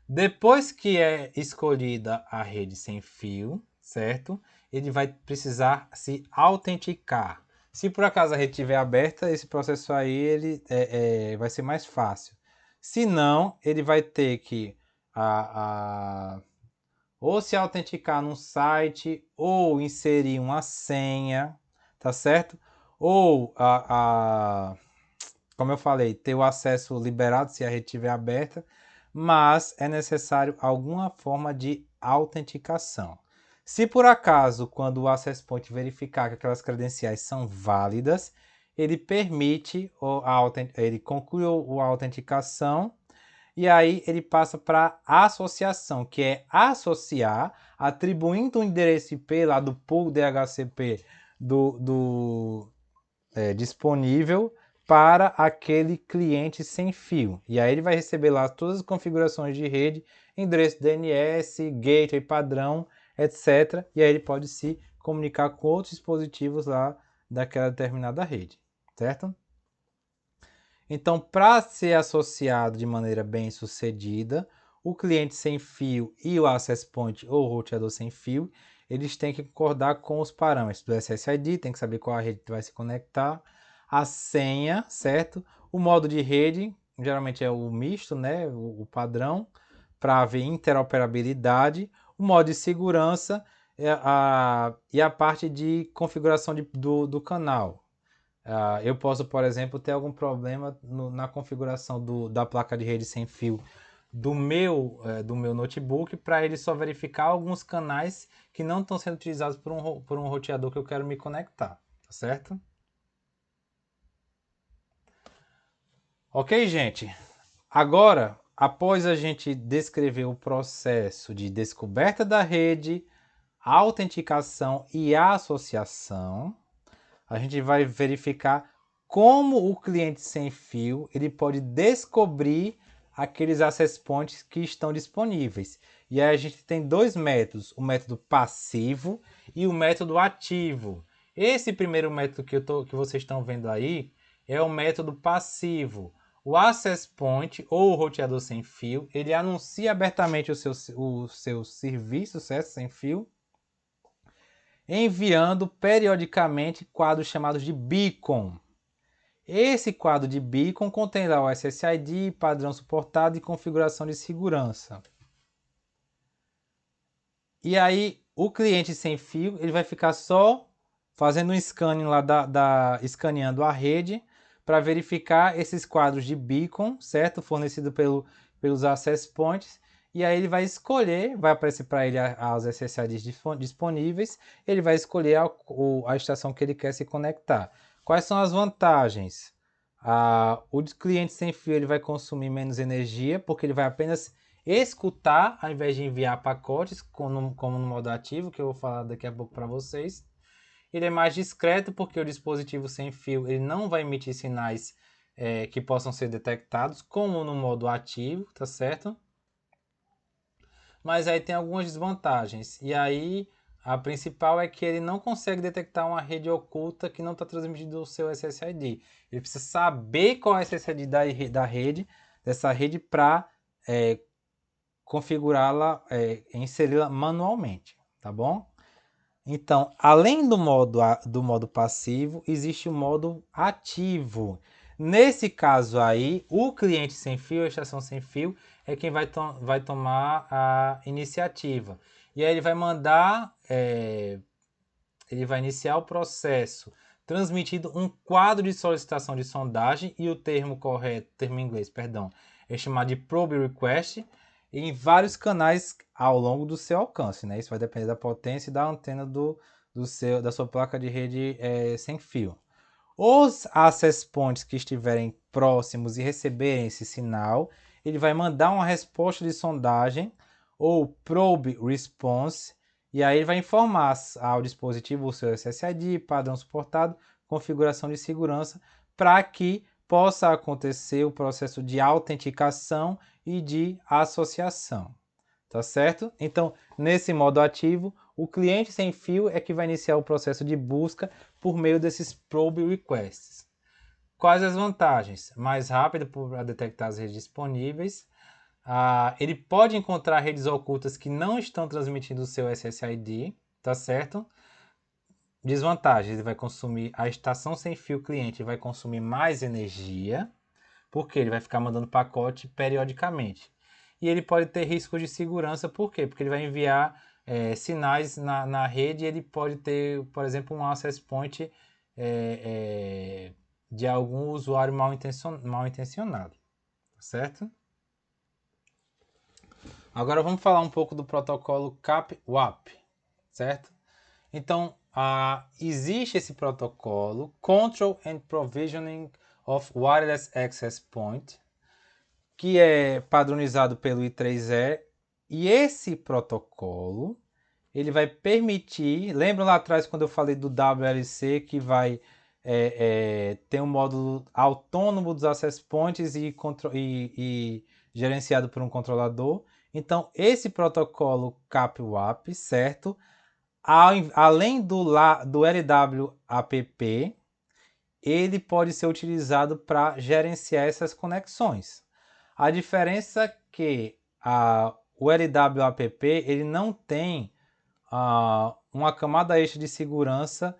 Depois que é escolhida a rede sem fio, certo? Ele vai precisar se autenticar. Se por acaso a rede estiver aberta, esse processo aí ele vai ser mais fácil. Se não, ele vai ter que ou se autenticar num site, ou inserir uma senha, tá certo? Ou, como eu falei, ter o acesso liberado se a rede estiver aberta, mas é necessário alguma forma de autenticação. Se por acaso, quando o access point verificar que aquelas credenciais são válidas, ele permite, ele conclui a autenticação, e aí ele passa para associação, que é associar, atribuindo um endereço IP lá do pool DHCP disponível para aquele cliente sem fio. E aí ele vai receber lá todas as configurações de rede, endereço DNS, gateway padrão, etc. E aí ele pode se comunicar com outros dispositivos lá daquela determinada rede, certo? Então, para ser associado de maneira bem sucedida, o cliente sem fio e o access point ou roteador sem fio, eles têm que concordar com os parâmetros do SSID, tem que saber qual a rede vai se conectar, a senha, certo? O modo de rede, geralmente é o misto, né? O padrão, para haver interoperabilidade, o modo de segurança e a parte de configuração do canal. Eu posso, por exemplo, ter algum problema na configuração da placa de rede sem fio do meu notebook para ele só verificar alguns canais que não estão sendo utilizados por um roteador que eu quero me conectar, tá certo? Ok, gente? Agora, após a gente descrever o processo de descoberta da rede, autenticação e associação, a gente vai verificar como o cliente sem fio ele pode descobrir aqueles access points que estão disponíveis. E aí a gente tem dois métodos, o método passivo e o método ativo. Esse primeiro método que vocês estão vendo aí é o método passivo. O access point ou o roteador sem fio, ele anuncia abertamente o seu serviço, certo? Sem fio, enviando periodicamente quadros chamados de beacon. Esse quadro de beacon contém lá o SSID, padrão suportado e configuração de segurança. E aí o cliente sem fio ele vai ficar só fazendo um scanning lá escaneando a rede para verificar esses quadros de beacon, certo? Fornecido pelos access points. E aí ele vai escolher, vai aparecer para ele as SSIDs disponíveis, ele vai escolher a estação que ele quer se conectar. Quais são as vantagens? O cliente sem fio ele vai consumir menos energia, porque ele vai apenas escutar, ao invés de enviar pacotes, como no modo ativo, que eu vou falar daqui a pouco para vocês. Ele é mais discreto, porque o dispositivo sem fio ele não vai emitir sinais que possam ser detectados, como no modo ativo, tá certo? Mas aí tem algumas desvantagens. E aí, a principal é que ele não consegue detectar uma rede oculta que não está transmitindo o seu SSID. Ele precisa saber qual é o SSID da rede, dessa rede, para configurá-la, inseri-la manualmente, tá bom? Então, além do modo passivo, existe o modo ativo. Nesse caso aí, o cliente sem fio, a estação sem fio, é quem vai tomar a iniciativa. E aí ele vai mandar, ele vai iniciar o processo transmitindo um quadro de solicitação de sondagem e o termo correto, termo em inglês, perdão, é chamado de probe request, em vários canais ao longo do seu alcance, né? Isso vai depender da potência e da antena da sua placa de rede sem fio. Os access points que estiverem próximos e receberem esse sinal, ele vai mandar uma resposta de sondagem ou probe response, e aí ele vai informar ao dispositivo o seu SSID, padrão suportado, configuração de segurança, para que possa acontecer o processo de autenticação e de associação, tá certo? Então, nesse modo ativo, o cliente sem fio é que vai iniciar o processo de busca por meio desses probe requests. Quais as vantagens? Mais rápido para detectar as redes disponíveis. Ele pode encontrar redes ocultas que não estão transmitindo o seu SSID, tá certo? Desvantagem, ele vai consumir, a estação sem fio cliente vai consumir mais energia, porque ele vai ficar mandando pacote periodicamente. E ele pode ter risco de segurança, por quê? Porque ele vai enviar sinais na rede e ele pode ter, por exemplo, um access point de algum usuário mal intencionado, certo? Agora vamos falar um pouco do protocolo CAP-WAP, certo? Então, existe esse protocolo, Control and Provisioning of Wireless Access Point, que é padronizado pelo I3E, e esse protocolo ele vai permitir, lembra lá atrás quando eu falei do WLC, que vai ter um módulo autônomo dos access points e gerenciado por um controlador. Então, esse protocolo CAP-WAP, certo? Além do LWAPP, ele pode ser utilizado para gerenciar essas conexões. A diferença é que o LWAPP ele não tem uma camada extra de segurança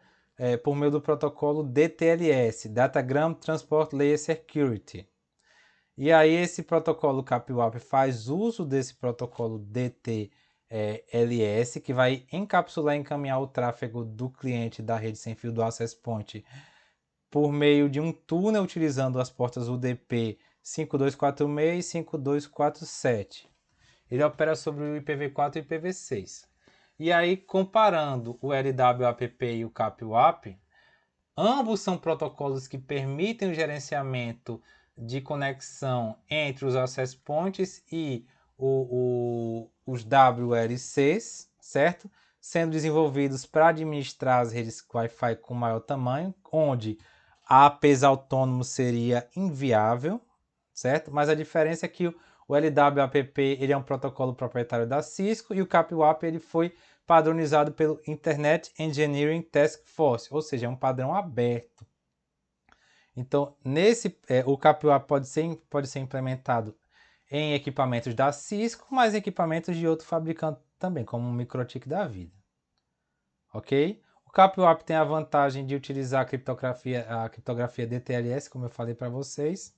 por meio do protocolo DTLS, Datagram Transport Layer Security. E aí esse protocolo CAPWAP faz uso desse protocolo DTLS, que vai encapsular e encaminhar o tráfego do cliente da rede sem fio do Access Point por meio de um túnel utilizando as portas UDP 5246 e 5247. Ele opera sobre o IPv4 e o IPv6. E aí, comparando o LWAPP e o CAPWAP, ambos são protocolos que permitem o gerenciamento de conexão entre os access points e os WLCs, certo? Sendo desenvolvidos para administrar as redes Wi-Fi com maior tamanho, onde APs autônomos seria inviável, certo? Mas a diferença é que o LWAPP ele é um protocolo proprietário da Cisco e o CAPWAP ele foi padronizado pelo Internet Engineering Task Force, ou seja, é um padrão aberto. Então, o CAPWAP pode ser implementado em equipamentos da Cisco, mas em equipamentos de outro fabricante também, como o Microtik da vida. Ok? O CAPWAP tem a vantagem de utilizar a criptografia DTLS, como eu falei para vocês,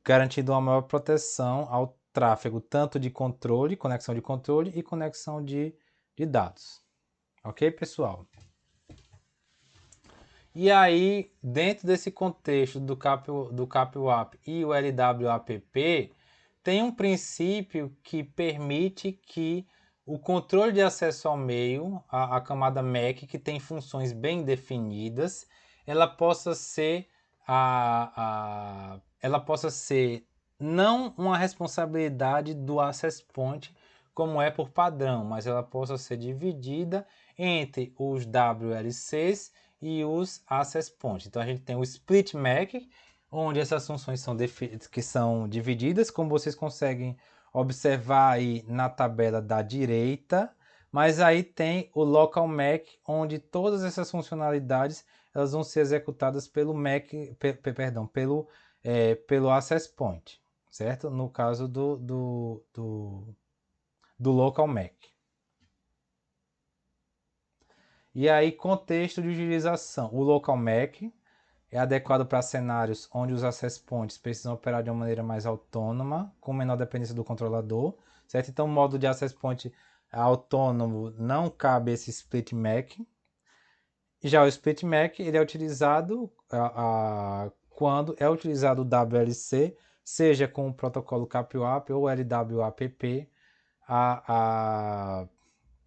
garantindo uma maior proteção ao tráfego, tanto de controle, conexão de controle e conexão de dados. Ok, pessoal? E aí, dentro desse contexto do CAPWAP e o LWAPP, tem um princípio que permite que o controle de acesso ao meio, a camada MAC, que tem funções bem definidas, ela possa ser não uma responsabilidade do access point, como é por padrão, mas ela possa ser dividida entre os WLCs e os access points. Então a gente tem o split MAC, onde essas funções são divididas, como vocês conseguem observar aí na tabela da direita, mas aí tem o local MAC, onde todas essas funcionalidades elas vão ser executadas pelo MAC, pelo access point, certo? No caso do local MAC. E aí, contexto de utilização. O local MAC é adequado para cenários onde os access points precisam operar de uma maneira mais autônoma, com menor dependência do controlador, certo? Então, o modo de access point autônomo não cabe esse split MAC. Já o split MAC ele é utilizado quando é utilizado o WLC, seja com o protocolo CAPWAP ou LWAPP,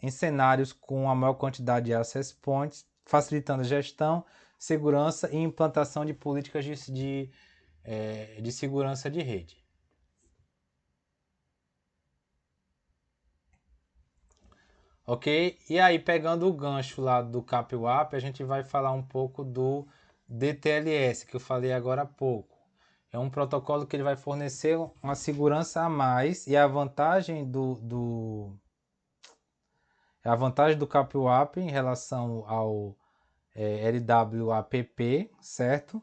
em cenários com a maior quantidade de access points, facilitando a gestão, segurança e implantação de políticas de segurança de rede. Ok? E aí, pegando o gancho lá do CAPWAP, a gente vai falar um pouco do DTLS, que eu falei agora há pouco. É um protocolo que ele vai fornecer uma segurança a mais, e a vantagem do CAPWAP em relação ao LWAPP, certo?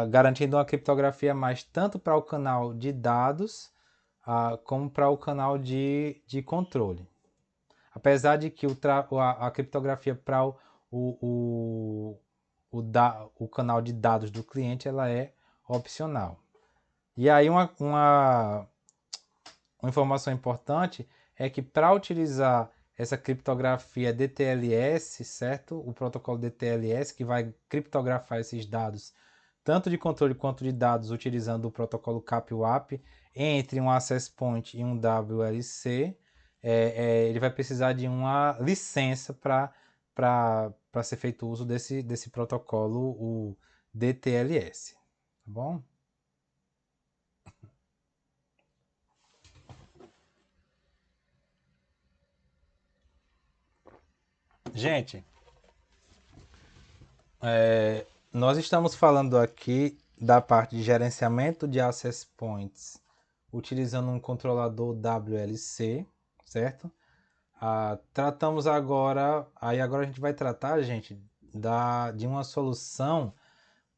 Garantindo uma criptografia mais tanto para o canal de dados como para o canal de controle. Apesar de que a criptografia para o canal de dados do cliente ela é opcional. E aí uma informação importante é que para utilizar essa criptografia DTLS, certo? O protocolo DTLS que vai criptografar esses dados, tanto de controle quanto de dados, utilizando o protocolo CAPWAP entre um access point e um WLC, ele vai precisar de uma licença para ser feito uso desse protocolo, o DTLS. Tá bom? Gente, nós estamos falando aqui da parte de gerenciamento de access points utilizando um controlador WLC, certo? Tratamos agora a gente vai tratar, gente, de uma solução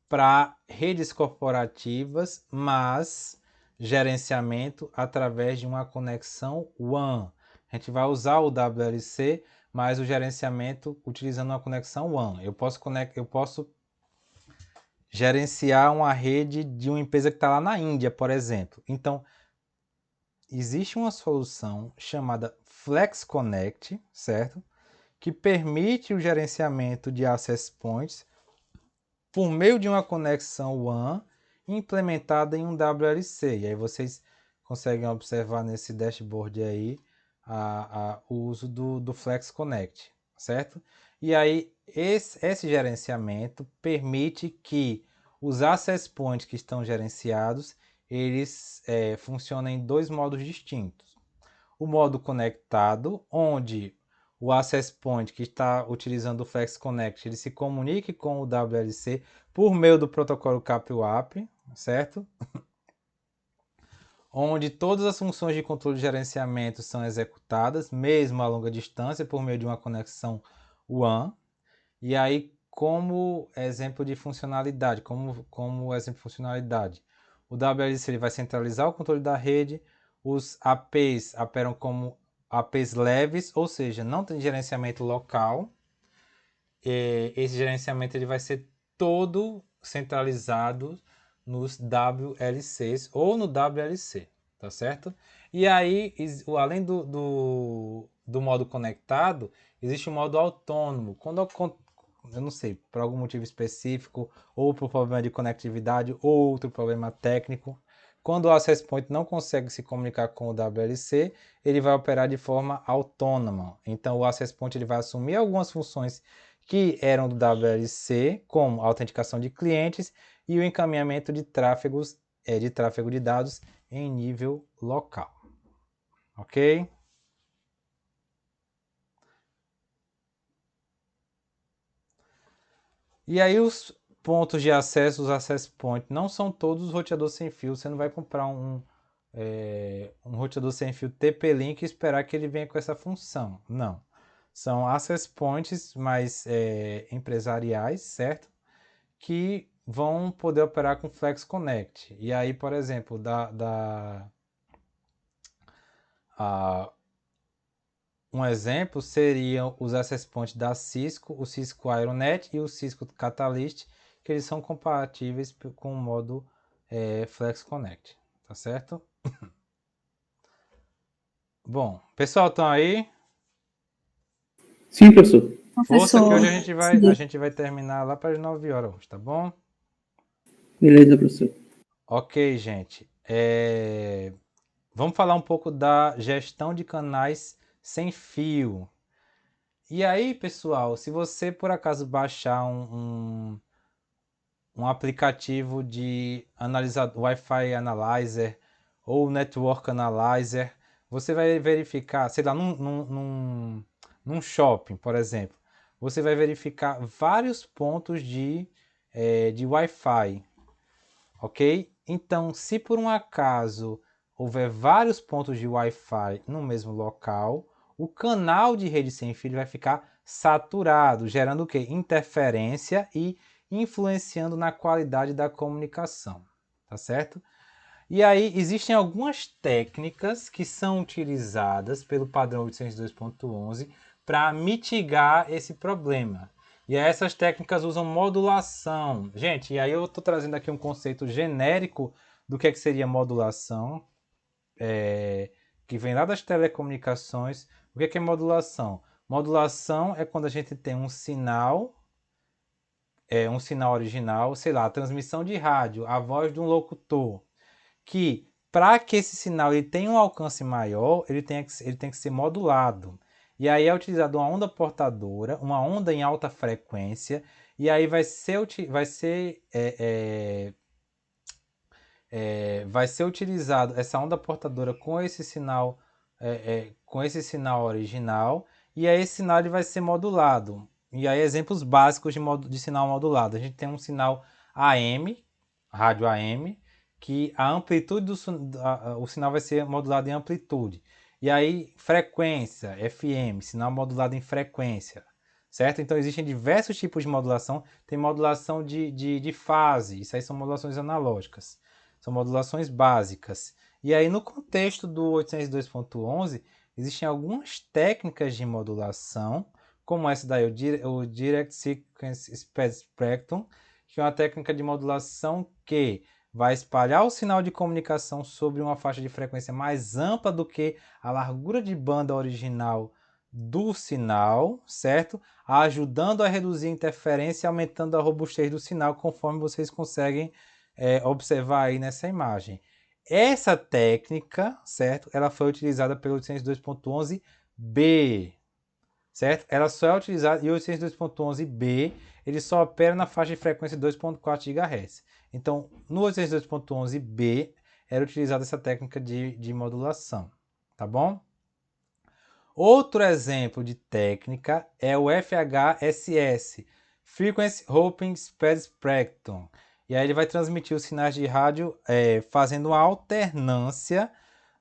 para redes corporativas, mas gerenciamento através de uma conexão WAN. a gente vai usar o WLC, mas o gerenciamento utilizando uma conexão WAN. Eu posso gerenciar uma rede de uma empresa que está lá na Índia, por exemplo. Então, existe uma solução chamada FlexConnect, certo? Que permite o gerenciamento de access points por meio de uma conexão WAN implementada em um WLC. E aí vocês conseguem observar nesse dashboard aí o uso do FlexConnect, certo? E aí esse gerenciamento permite que os access points que estão gerenciados, eles funcionam em dois modos distintos. O modo conectado, onde o access point que está utilizando o FlexConnect, ele se comunique com o WLC por meio do protocolo CAP-WAP, certo? Onde todas as funções de controle e gerenciamento são executadas, mesmo a longa distância, por meio de uma conexão WAN. E aí, como exemplo de funcionalidade, o WLC ele vai centralizar o controle da rede, os APs operam como APs leves, ou seja, não tem gerenciamento local. Esse gerenciamento ele vai ser todo centralizado nos WLCs ou no WLC, tá certo? E aí, além do modo conectado, existe o modo autônomo. Quando eu não sei, por algum motivo específico, ou por problema de conectividade, ou outro problema técnico, quando o access point não consegue se comunicar com o WLC, ele vai operar de forma autônoma. Então, o access point ele vai assumir algumas funções que eram do WLC, como a autenticação de clientes e o encaminhamento de tráfego de dados em nível local. Ok? E aí os pontos de acesso, os access points, não são todos roteador sem fio. Você não vai comprar um roteador sem fio TP-Link e esperar que ele venha com essa função. Não. São access points mais empresariais, certo? Que vão poder operar com FlexConnect. E aí, por exemplo, um exemplo seriam os access points da Cisco, o Cisco Aeronet e o Cisco Catalyst, que eles são compatíveis com o modo FlexConnect, tá certo? Bom, pessoal, estão aí? Sim, professor. Força que Professor, hoje a gente vai terminar lá para as 9 horas hoje, tá bom? Beleza, professor. Ok, gente. Vamos falar um pouco da gestão de canais sem fio. E aí, pessoal, se você por acaso baixar um aplicativo de analisador, Wi-Fi Analyzer ou Network Analyzer, você vai verificar, sei lá, num shopping, por exemplo, você vai verificar vários pontos de Wi-Fi, ok? Então, se por um acaso houver vários pontos de Wi-Fi no mesmo local, o canal de rede sem fio vai ficar saturado, gerando o quê? Interferência e influenciando na qualidade da comunicação, tá certo? E aí existem algumas técnicas que são utilizadas pelo padrão 802.11 para mitigar esse problema. E aí essas técnicas usam modulação. Gente, e aí eu estou trazendo aqui um conceito genérico do que seria modulação, que vem lá das telecomunicações. O que é modulação? Modulação é quando a gente tem um sinal original, sei lá, a transmissão de rádio, a voz de um locutor, que para que esse sinal ele tenha um alcance maior, ele tem que ser modulado. E aí é utilizada uma onda portadora, uma onda em alta frequência, e aí vai ser utilizado essa onda portadora com esse sinal original, e aí esse sinal ele vai ser modulado. E aí exemplos básicos de sinal modulado. A gente tem um sinal AM, rádio AM, que a amplitude o sinal vai ser modulado em amplitude. E aí frequência, FM, sinal modulado em frequência, certo? Então existem diversos tipos de modulação. Tem modulação de fase, isso aí são modulações analógicas. São modulações básicas. E aí no contexto do 802.11, existem algumas técnicas de modulação, como essa daí, o Direct Sequence Spectrum, que é uma técnica de modulação que vai espalhar o sinal de comunicação sobre uma faixa de frequência mais ampla do que a largura de banda original do sinal, certo? Ajudando a reduzir a interferência e aumentando a robustez do sinal, conforme vocês conseguem observar aí nessa imagem. Essa técnica, certo? Ela foi utilizada pelo 802.11b, certo? Ela só é utilizada, e o 802.11b, ele só opera na faixa de frequência 2.4 GHz. Então, no 802.11b, era utilizada essa técnica de modulação, tá bom? Outro exemplo de técnica é o FHSS, Frequency Hopping Spectrum. E aí ele vai transmitir os sinais de rádio fazendo uma alternância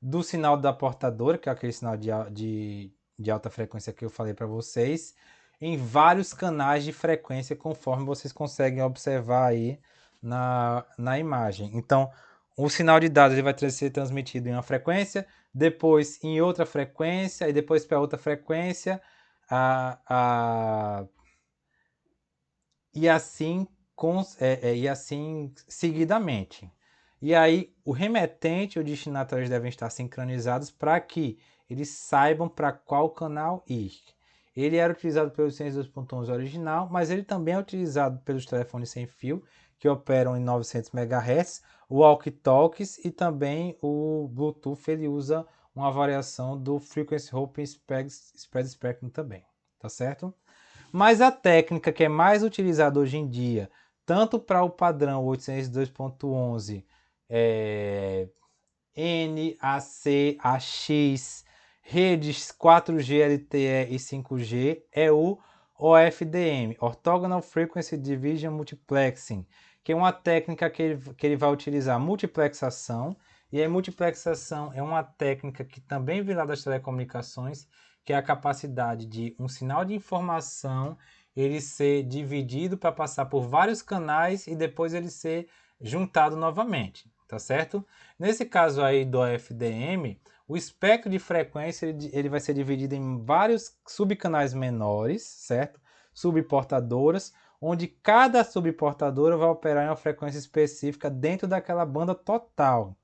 do sinal da portadora, que é aquele sinal de alta frequência que eu falei para vocês, em vários canais de frequência, conforme vocês conseguem observar aí na imagem. Então, o sinal de dados ele vai ser transmitido em uma frequência, depois em outra frequência, e depois para outra frequência, e assim seguidamente. E aí o remetente e o destinatário devem estar sincronizados para que eles saibam para qual canal ir. Ele era utilizado pelo 802.11 original, mas ele também é utilizado pelos telefones sem fio, que operam em 900 MHz, o walkie-talkies e também o Bluetooth, ele usa uma variação do Frequency Hopping Spread Spectrum também, tá certo? Mas a técnica que é mais utilizada hoje em dia, tanto para o padrão 802.11, NAC, AX, redes 4G LTE e 5G, é o OFDM, Orthogonal Frequency Division Multiplexing, que é uma técnica que ele vai utilizar multiplexação, e a multiplexação é uma técnica que também vem lá das telecomunicações, que é a capacidade de um sinal de informação ele ser dividido para passar por vários canais e depois ele ser juntado novamente, tá certo? Nesse caso aí do FDM, o espectro de frequência ele vai ser dividido em vários subcanais menores, certo? Subportadoras, onde cada subportadora vai operar em uma frequência específica dentro daquela banda total.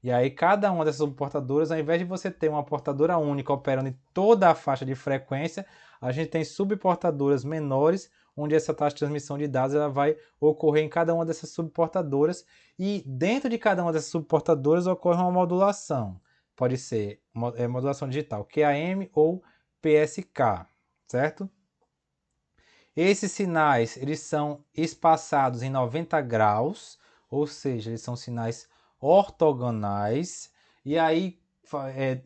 E aí cada uma dessas subportadoras, ao invés de você ter uma portadora única operando em toda a faixa de frequência, a gente tem subportadoras menores, onde essa taxa de transmissão de dados ela vai ocorrer em cada uma dessas subportadoras, e dentro de cada uma dessas subportadoras ocorre uma modulação. Pode ser modulação digital, QAM ou PSK, certo? Esses sinais eles são espaçados em 90 graus, ou seja, eles são sinais ortogonais, e aí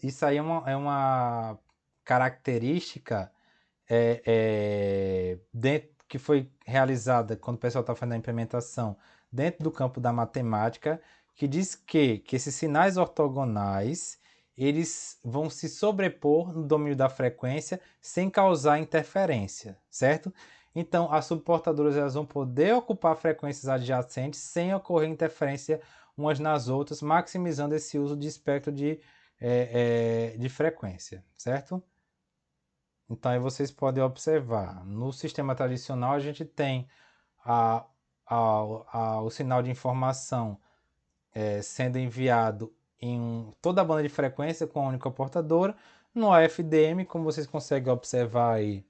isso aí é uma característica que foi realizada quando o pessoal está fazendo a implementação dentro do campo da matemática, que diz que esses sinais ortogonais eles vão se sobrepor no domínio da frequência sem causar interferência, certo? Então, as subportadoras elas vão poder ocupar frequências adjacentes sem ocorrer interferência umas nas outras, maximizando esse uso de espectro de frequência, certo? Então, aí vocês podem observar. No sistema tradicional, a gente tem o sinal de informação sendo enviado em toda a banda de frequência com a única portadora. No AFDM, como vocês conseguem observar aí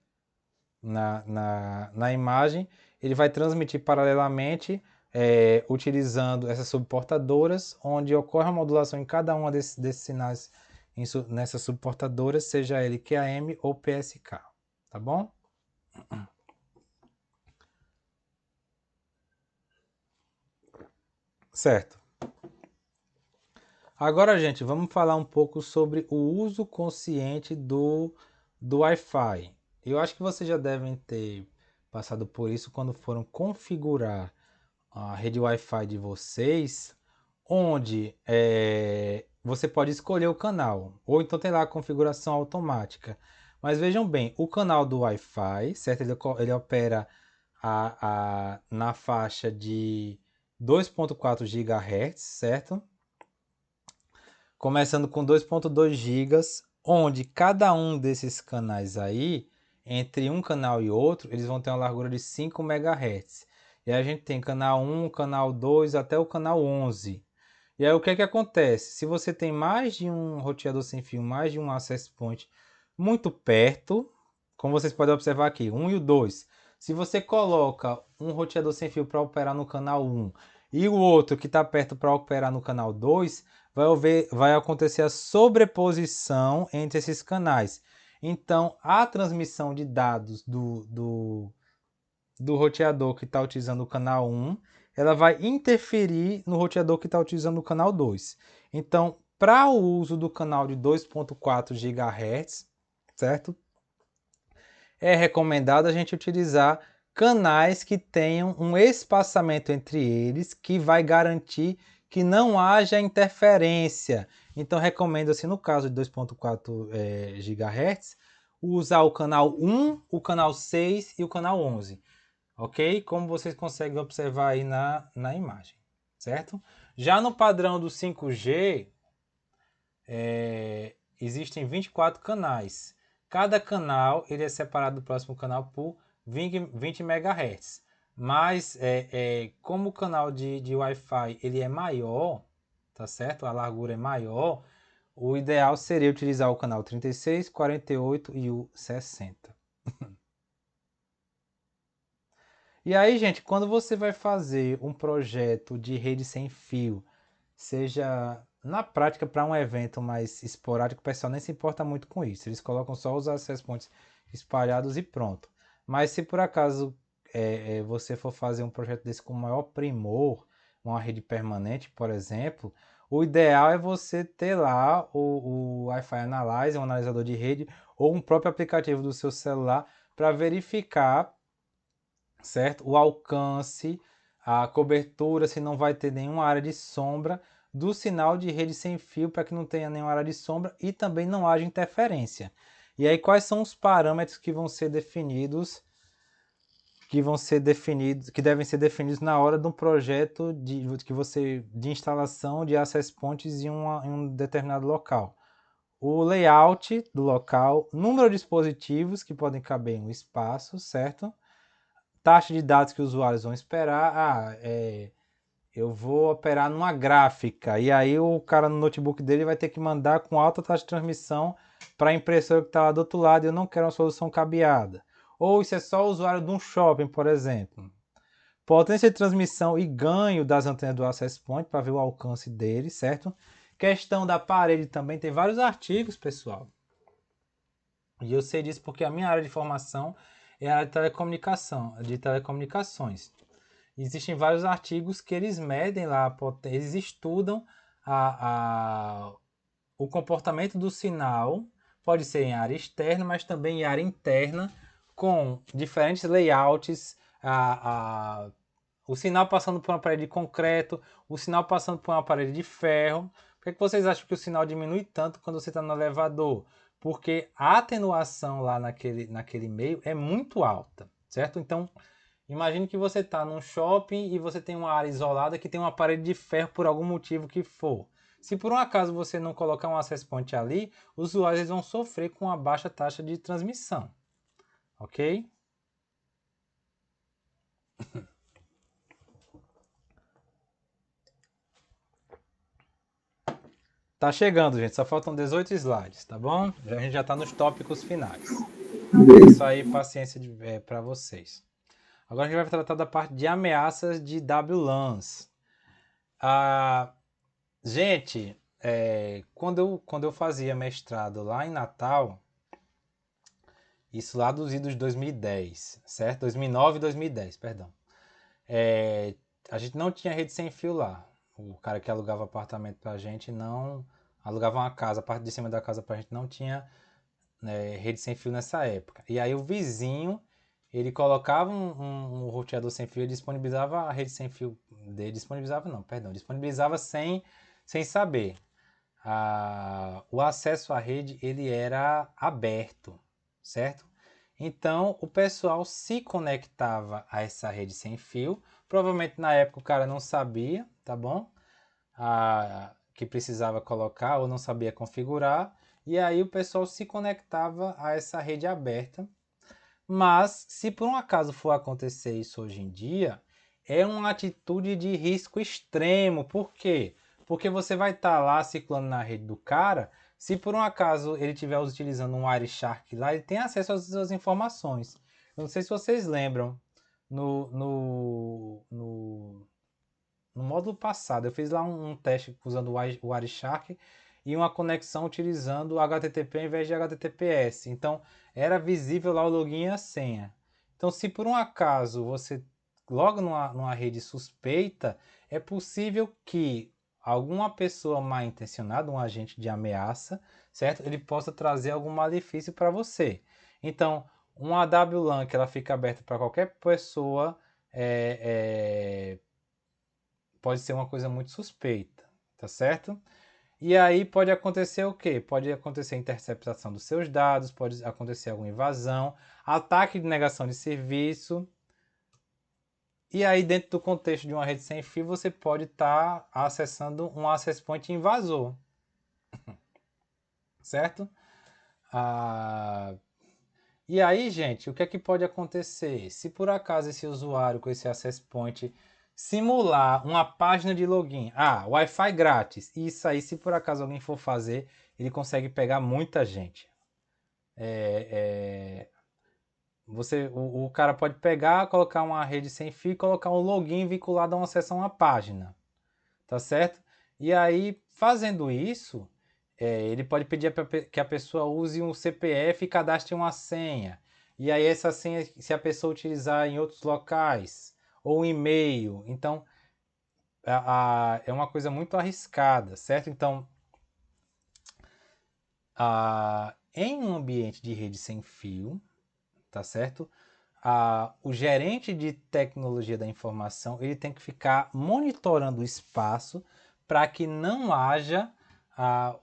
na imagem, ele vai transmitir paralelamente utilizando essas subportadoras, onde ocorre a modulação em cada uma desses sinais nessas subportadoras, seja ele QAM ou PSK, tá bom? Certo. Agora, gente, vamos falar um pouco sobre o uso consciente do Wi-Fi. Eu acho que vocês já devem ter passado por isso quando foram configurar a rede Wi-Fi de vocês, onde você pode escolher o canal, ou então tem lá a configuração automática. Mas vejam bem, o canal do Wi-Fi, certo? Ele opera na faixa de 2.4 GHz, certo? Começando com 2.2 GB, onde cada um desses canais aí, entre um canal e outro, eles vão ter uma largura de 5 MHz. E aí a gente tem canal 1, canal 2 até o canal 11. E aí o que é que acontece? Se você tem mais de um roteador sem fio, mais de um access point muito perto, como vocês podem observar aqui, 1 e o 2. Se você coloca um roteador sem fio para operar no canal 1 e o outro que está perto para operar no canal 2, vai acontecer a sobreposição entre esses canais. Então, a transmissão de dados do roteador que está utilizando o canal 1, ela vai interferir no roteador que está utilizando o canal 2. Então, para o uso do canal de 2.4 GHz, certo? É recomendado a gente utilizar canais que tenham um espaçamento entre eles que vai garantir que não haja interferência. Então, recomenda-se, no caso de 2.4 GHz, usar o canal 1, o canal 6 e o canal 11. Ok? Como vocês conseguem observar aí na imagem, certo? Já no padrão do 5G, existem 24 canais. Cada canal ele é separado do próximo canal por 20 MHz. Mas como o canal de Wi-Fi ele é maior, tá certo? A largura é maior, o ideal seria utilizar o canal 36, 48 e o 60. E aí, gente, quando você vai fazer um projeto de rede sem fio, seja na prática para um evento mais esporádico, o pessoal nem se importa muito com isso. Eles colocam só os access points espalhados e pronto. Mas se por acaso você for fazer um projeto desse com maior primor, uma rede permanente, por exemplo, o ideal é você ter lá o Wi-Fi Analyzer, um analisador de rede, ou um próprio aplicativo do seu celular para verificar, certo? O alcance, a cobertura, se não vai ter nenhuma área de sombra do sinal de rede sem fio, para que não tenha nenhuma área de sombra e também não haja interferência. E aí quais são os parâmetros que vão ser definidos, que devem ser definidos na hora de um projeto de instalação de access points em um determinado local? O layout do local, número de dispositivos que podem caber em um espaço, certo? Taxa de dados que os usuários vão esperar. Eu vou operar numa gráfica, e aí o cara no notebook dele vai ter que mandar com alta taxa de transmissão para a impressora que está lá do outro lado, e eu não quero uma solução cabeada. Ou isso é só o usuário de um shopping, por exemplo. Potência de transmissão e ganho das antenas do Access Point para ver o alcance dele, certo? Questão da parede também, tem vários artigos, pessoal. E eu sei disso porque a minha área de formação é a área de telecomunicações. Existem vários artigos que eles medem lá, eles estudam o comportamento do sinal, pode ser em área externa, mas também em área interna, com diferentes layouts, o sinal passando por uma parede de concreto, o sinal passando por uma parede de ferro. Por que vocês acham que o sinal diminui tanto quando você está no elevador? Porque a atenuação lá naquele meio é muito alta, certo? Então, imagine que você está num shopping e você tem uma área isolada que tem uma parede de ferro por algum motivo que for. Se por um acaso você não colocar um access point ali, os usuários vão sofrer com uma baixa taxa de transmissão. Ok? Tá chegando, gente. Só faltam 18 slides, tá bom? A gente já está nos tópicos finais. Isso aí, paciência para vocês. Agora a gente vai tratar da parte de ameaças de WLANs. Gente, quando eu fazia mestrado lá em Natal, isso lá dos idos de 2010, certo? 2009 e 2010, perdão. A gente não tinha rede sem fio lá. O cara que alugava apartamento pra gente não alugava uma casa, a parte de cima da casa pra gente não tinha rede sem fio nessa época. E aí o vizinho, ele colocava um roteador sem fio e disponibilizava a rede sem fio dele. Disponibilizava sem saber. O acesso à rede ele era aberto, certo? Então o pessoal se conectava a essa rede sem fio. Provavelmente na época o cara não sabia, tá bom? Que precisava colocar ou não sabia configurar. e aí o pessoal se conectava a essa rede aberta. Mas, se por um acaso for acontecer isso hoje em dia, é uma atitude de risco extremo. Por quê? Porque você vai estar lá ciclando na rede do cara, se por um acaso ele estiver utilizando um Wireshark lá, ele tem acesso às suas informações. Eu não sei se vocês lembram, no módulo passado, eu fiz lá um teste usando o Wireshark e uma conexão utilizando o HTTP ao invés de HTTPS. Então, era visível lá o login e a senha. Então, se por um acaso você loga numa rede suspeita, é possível que alguma pessoa mal intencionada, um agente de ameaça, certo? Ele possa trazer algum malefício para você. Então, uma AWLAN que ela fica aberta para qualquer pessoa pode ser uma coisa muito suspeita, tá certo? E aí pode acontecer o quê? Pode acontecer interceptação dos seus dados, pode acontecer alguma invasão, ataque de negação de serviço. E aí, dentro do contexto de uma rede sem fio, você pode estar acessando um access point invasor, certo? E aí, gente, o que é que pode acontecer? Se por acaso esse usuário com esse access point simular uma página de login, Wi-Fi grátis, isso aí, se por acaso alguém for fazer, ele consegue pegar muita gente. O cara pode pegar, colocar uma rede sem fio e colocar um login vinculado a uma seção, uma página, tá certo? E aí, fazendo isso, ele pode pedir que a pessoa use um CPF e cadastre uma senha. E aí essa senha, se a pessoa utilizar em outros locais, ou um e-mail, então é uma coisa muito arriscada, certo? Então, em um ambiente de rede sem fio, tá certo? O gerente de tecnologia da informação ele tem que ficar monitorando o espaço para que não haja a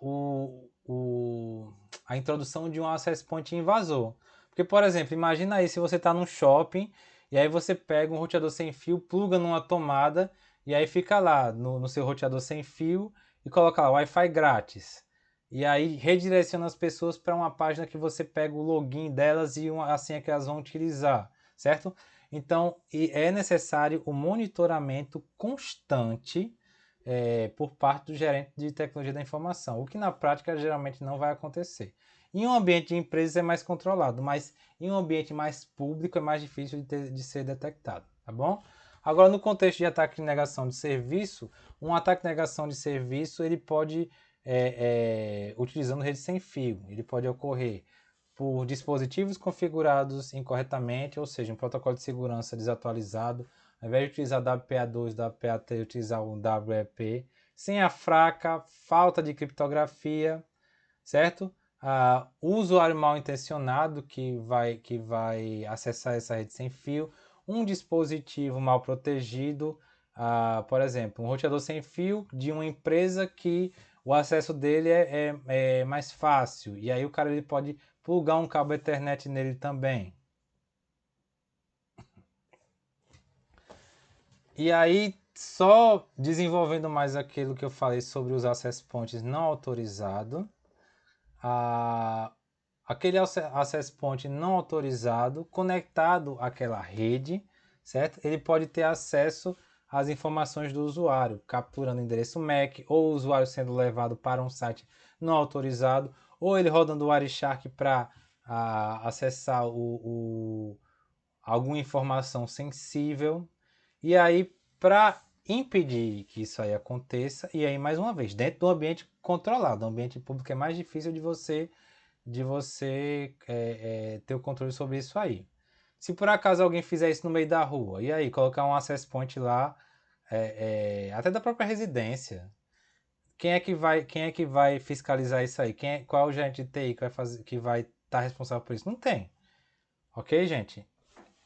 introdução de um access point invasor. Porque, por exemplo, imagina aí se você está num shopping e aí você pega um roteador sem fio, pluga numa tomada e aí fica lá no seu roteador sem fio e coloca lá Wi-Fi grátis. E aí redireciona as pessoas para uma página que você pega o login delas e a senha que elas vão utilizar, certo? Então é necessário o monitoramento constante por parte do gerente de tecnologia da informação, o que na prática geralmente não vai acontecer. Em um ambiente de empresas é mais controlado, mas em um ambiente mais público é mais difícil de ser detectado, tá bom? Agora, no contexto de ataque de negação de serviço, um ataque de negação de serviço ele pode utilizando rede sem fio. Ele pode ocorrer por dispositivos configurados incorretamente, ou seja, um protocolo de segurança desatualizado, ao invés de utilizar WPA2, WPA3, utilizar o WEP, senha fraca, falta de criptografia, certo? O usuário mal intencionado que vai acessar essa rede sem fio, um dispositivo mal protegido, por exemplo, um roteador sem fio de uma empresa que o acesso dele é mais fácil, e aí o cara ele pode plugar um cabo Ethernet nele também. E aí, só desenvolvendo mais aquilo que eu falei sobre os access points não autorizados, aquele access point não autorizado conectado àquela rede, certo? Ele pode ter acesso às informações do usuário, capturando o endereço MAC, ou o usuário sendo levado para um site não autorizado, ou ele rodando o Wireshark para acessar alguma informação sensível. E aí, para impedir que isso aí aconteça, e aí mais uma vez, dentro do ambiente controlado, o ambiente público é mais difícil de você ter o controle sobre isso aí. Se por acaso alguém fizer isso no meio da rua, e aí colocar um access point lá, até da própria residência, quem é que vai fiscalizar isso aí? Qual é o gerente de TI que vai estar responsável por isso? Não tem. Ok, gente?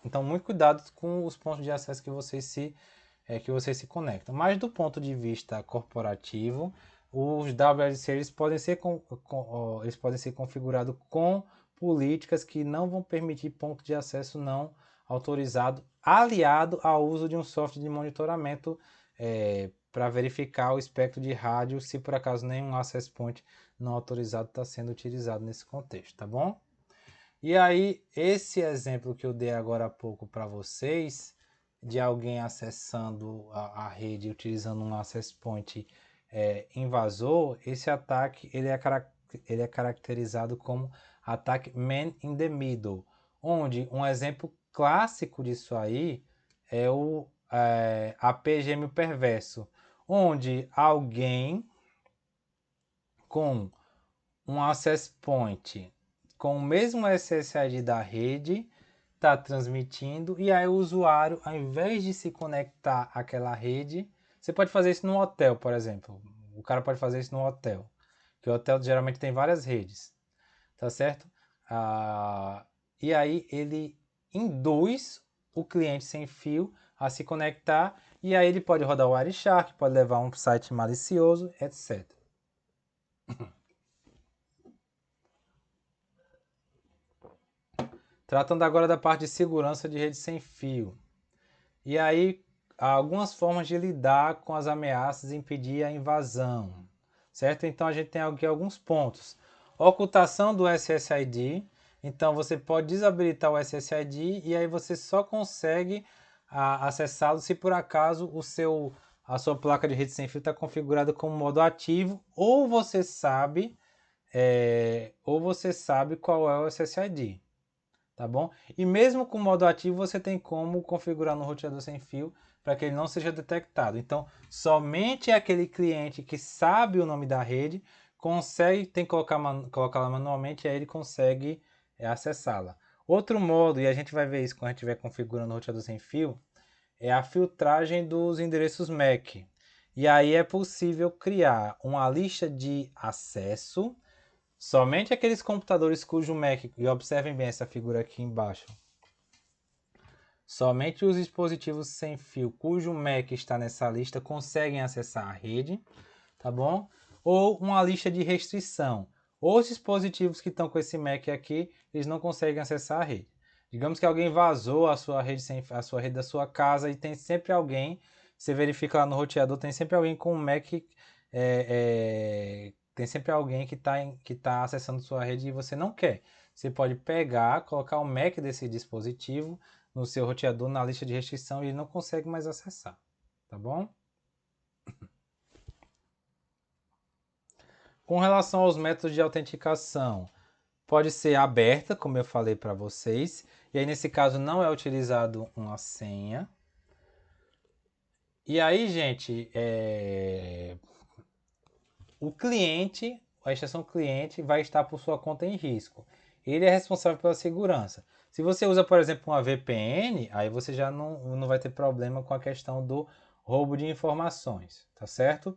Então, muito cuidado com os pontos de acesso que vocês se conectam. Mas do ponto de vista corporativo, os WLC eles podem ser configurados com políticas que não vão permitir ponto de acesso não autorizado, aliado ao uso de um software de monitoramento para verificar o espectro de rádio se por acaso nenhum access point não autorizado está sendo utilizado nesse contexto, tá bom? E aí, esse exemplo que eu dei agora há pouco para vocês, de alguém acessando a rede utilizando um access point invasor, esse ataque ele é caracterizado como ataque man in the middle, onde um exemplo clássico disso aí é o AP gêmeo perverso, onde alguém com um access point com o mesmo SSID da rede está transmitindo, e aí o usuário, ao invés de se conectar àquela rede, você pode fazer isso no hotel, por exemplo. O cara pode fazer isso no hotel, que o hotel geralmente tem várias redes, tá certo? E aí ele induz o cliente sem fio a se conectar, e aí ele pode rodar o Wireshark, pode levar um site malicioso, etc. Tratando agora da parte de segurança de rede sem fio. E aí, há algumas formas de lidar com as ameaças e impedir a invasão, certo? Então, a gente tem aqui alguns pontos. Ocultação do SSID. Então, você pode desabilitar o SSID e aí você só consegue acessá-lo se por acaso a sua placa de rede sem fio está configurada como modo ativo, ou você sabe qual é o SSID. Tá bom? E mesmo com o modo ativo, você tem como configurar no roteador sem fio para que ele não seja detectado. Então, somente aquele cliente que sabe o nome da rede tem que colocá-la manualmente e aí ele consegue acessá-la. Outro modo, e a gente vai ver isso quando a gente estiver configurando o roteador sem fio, é a filtragem dos endereços MAC. E aí é possível criar uma lista de acesso. Somente aqueles computadores cujo MAC, e observem bem essa figura aqui embaixo, somente os dispositivos sem fio cujo MAC está nessa lista conseguem acessar a rede, tá bom? Ou uma lista de restrição. Os dispositivos que estão com esse MAC aqui, eles não conseguem acessar a rede. Digamos que alguém vazou a sua rede da sua casa e tem sempre alguém, você verifica lá no roteador, tem sempre alguém com um MAC tem sempre alguém que tá acessando sua rede e você não quer. Você pode pegar, colocar o MAC desse dispositivo no seu roteador na lista de restrição e ele não consegue mais acessar, tá bom? Com relação aos métodos de autenticação, pode ser aberta, como eu falei para vocês, e aí nesse caso não é utilizado uma senha. E aí, gente, o cliente, a extensão cliente vai estar por sua conta em risco. Ele é responsável pela segurança. Se você usa, por exemplo, uma VPN, aí você já não vai ter problema com a questão do roubo de informações, tá certo?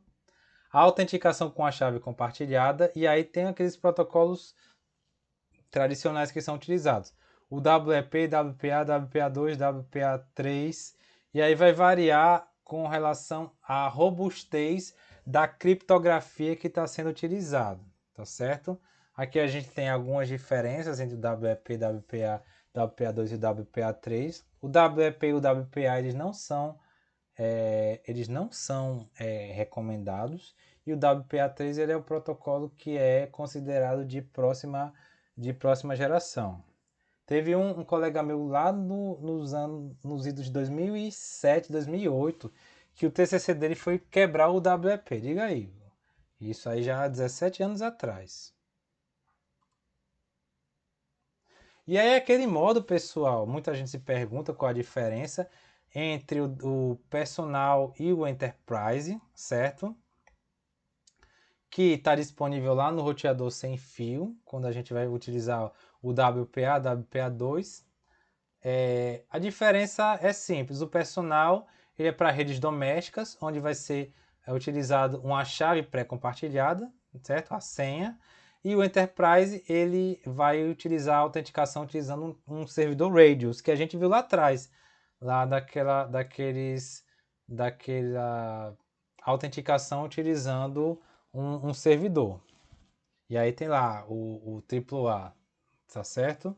A autenticação com a chave compartilhada, e aí tem aqueles protocolos tradicionais que são utilizados. O WEP, WPA, WPA2, WPA3, e aí vai variar com relação à robustez da criptografia que está sendo utilizado, tá certo? Aqui a gente tem algumas diferenças entre o WEP, WPA, WPA2 e WPA3. O WEP e o WPA eles não são recomendados, e o WPA3 ele é o protocolo que é considerado de próxima geração. Teve um colega meu lá nos idos de 2007, 2008, que o TCC dele foi quebrar o WEP. Diga aí. Isso aí já há 17 anos atrás. E aí aquele modo, pessoal, muita gente se pergunta qual a diferença entre o Personal e o Enterprise, certo? Que está disponível lá no roteador sem fio, quando a gente vai utilizar o WPA, WPA2. A diferença é simples. O Personal ele é para redes domésticas, onde vai ser utilizado uma chave pré-compartilhada, certo? A senha. E o Enterprise ele vai utilizar a autenticação utilizando um servidor Radius, que a gente viu lá atrás, lá daquela autenticação utilizando um servidor. E aí tem lá o AAA, tá certo?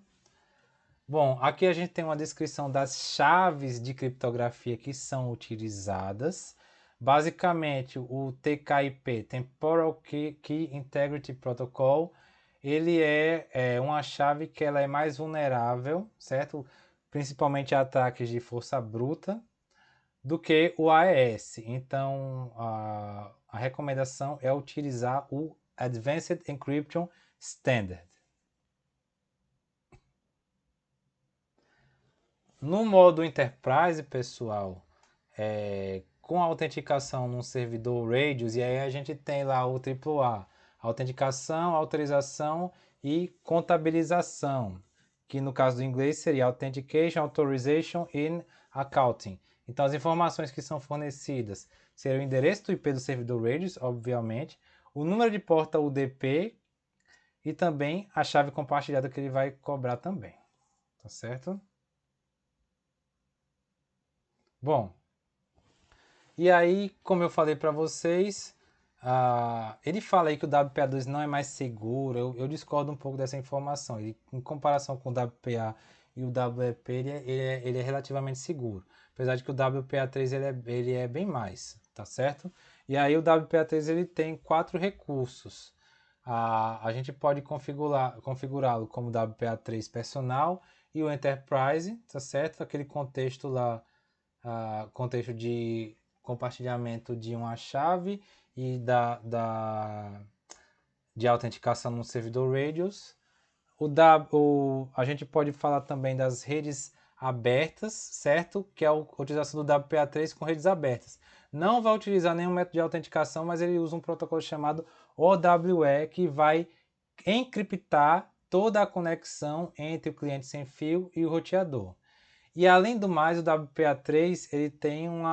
Bom, aqui a gente tem uma descrição das chaves de criptografia que são utilizadas, Basicamente, o TKIP, Temporal Key Integrity Protocol, ele é uma chave que ela é mais vulnerável, certo? Principalmente a ataques de força bruta, do que o AES. Então, a recomendação é utilizar o Advanced Encryption Standard. No modo Enterprise, pessoal, com a autenticação no servidor Radius, e aí a gente tem lá o AAA, autenticação, autorização e contabilização, que no caso do inglês seria Authentication, Authorization and Accounting. Então as informações que são fornecidas serão o endereço do IP do servidor Radius, obviamente, o número de porta UDP e também a chave compartilhada que ele vai cobrar também, tá certo? Bom, e aí, como eu falei para vocês, ele fala aí que o WPA2 não é mais seguro. Eu discordo um pouco dessa informação. Ele, em comparação com o WPA e o WEP, ele é relativamente seguro. Apesar de que o WPA3 ele é bem mais, tá certo? E aí o WPA3 ele tem 4 recursos. A gente pode configurá-lo como WPA3 personal e o Enterprise, tá certo? Aquele contexto lá, contexto de compartilhamento de uma chave e de autenticação no servidor Radius. A gente pode falar também das redes abertas, certo? Que é a utilização do WPA3 com redes abertas. Não vai utilizar nenhum método de autenticação, mas ele usa um protocolo chamado OWE, que vai encriptar toda a conexão entre o cliente sem fio e o roteador. E além do mais, o WPA3 ele tem um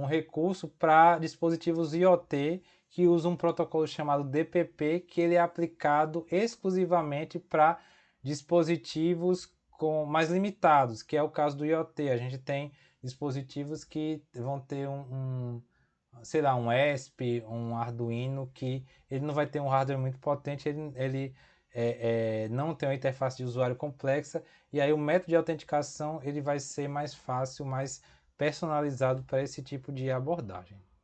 recurso para dispositivos IoT que usa um protocolo chamado DPP, que ele é aplicado exclusivamente para dispositivos mais limitados, que é o caso do IoT. A gente tem dispositivos que vão ter sei lá, um ESP, um Arduino, que ele não vai ter um hardware muito potente, ele não tem uma interface de usuário complexa, e aí o método de autenticação ele vai ser mais fácil, mais personalizado para esse tipo de abordagem.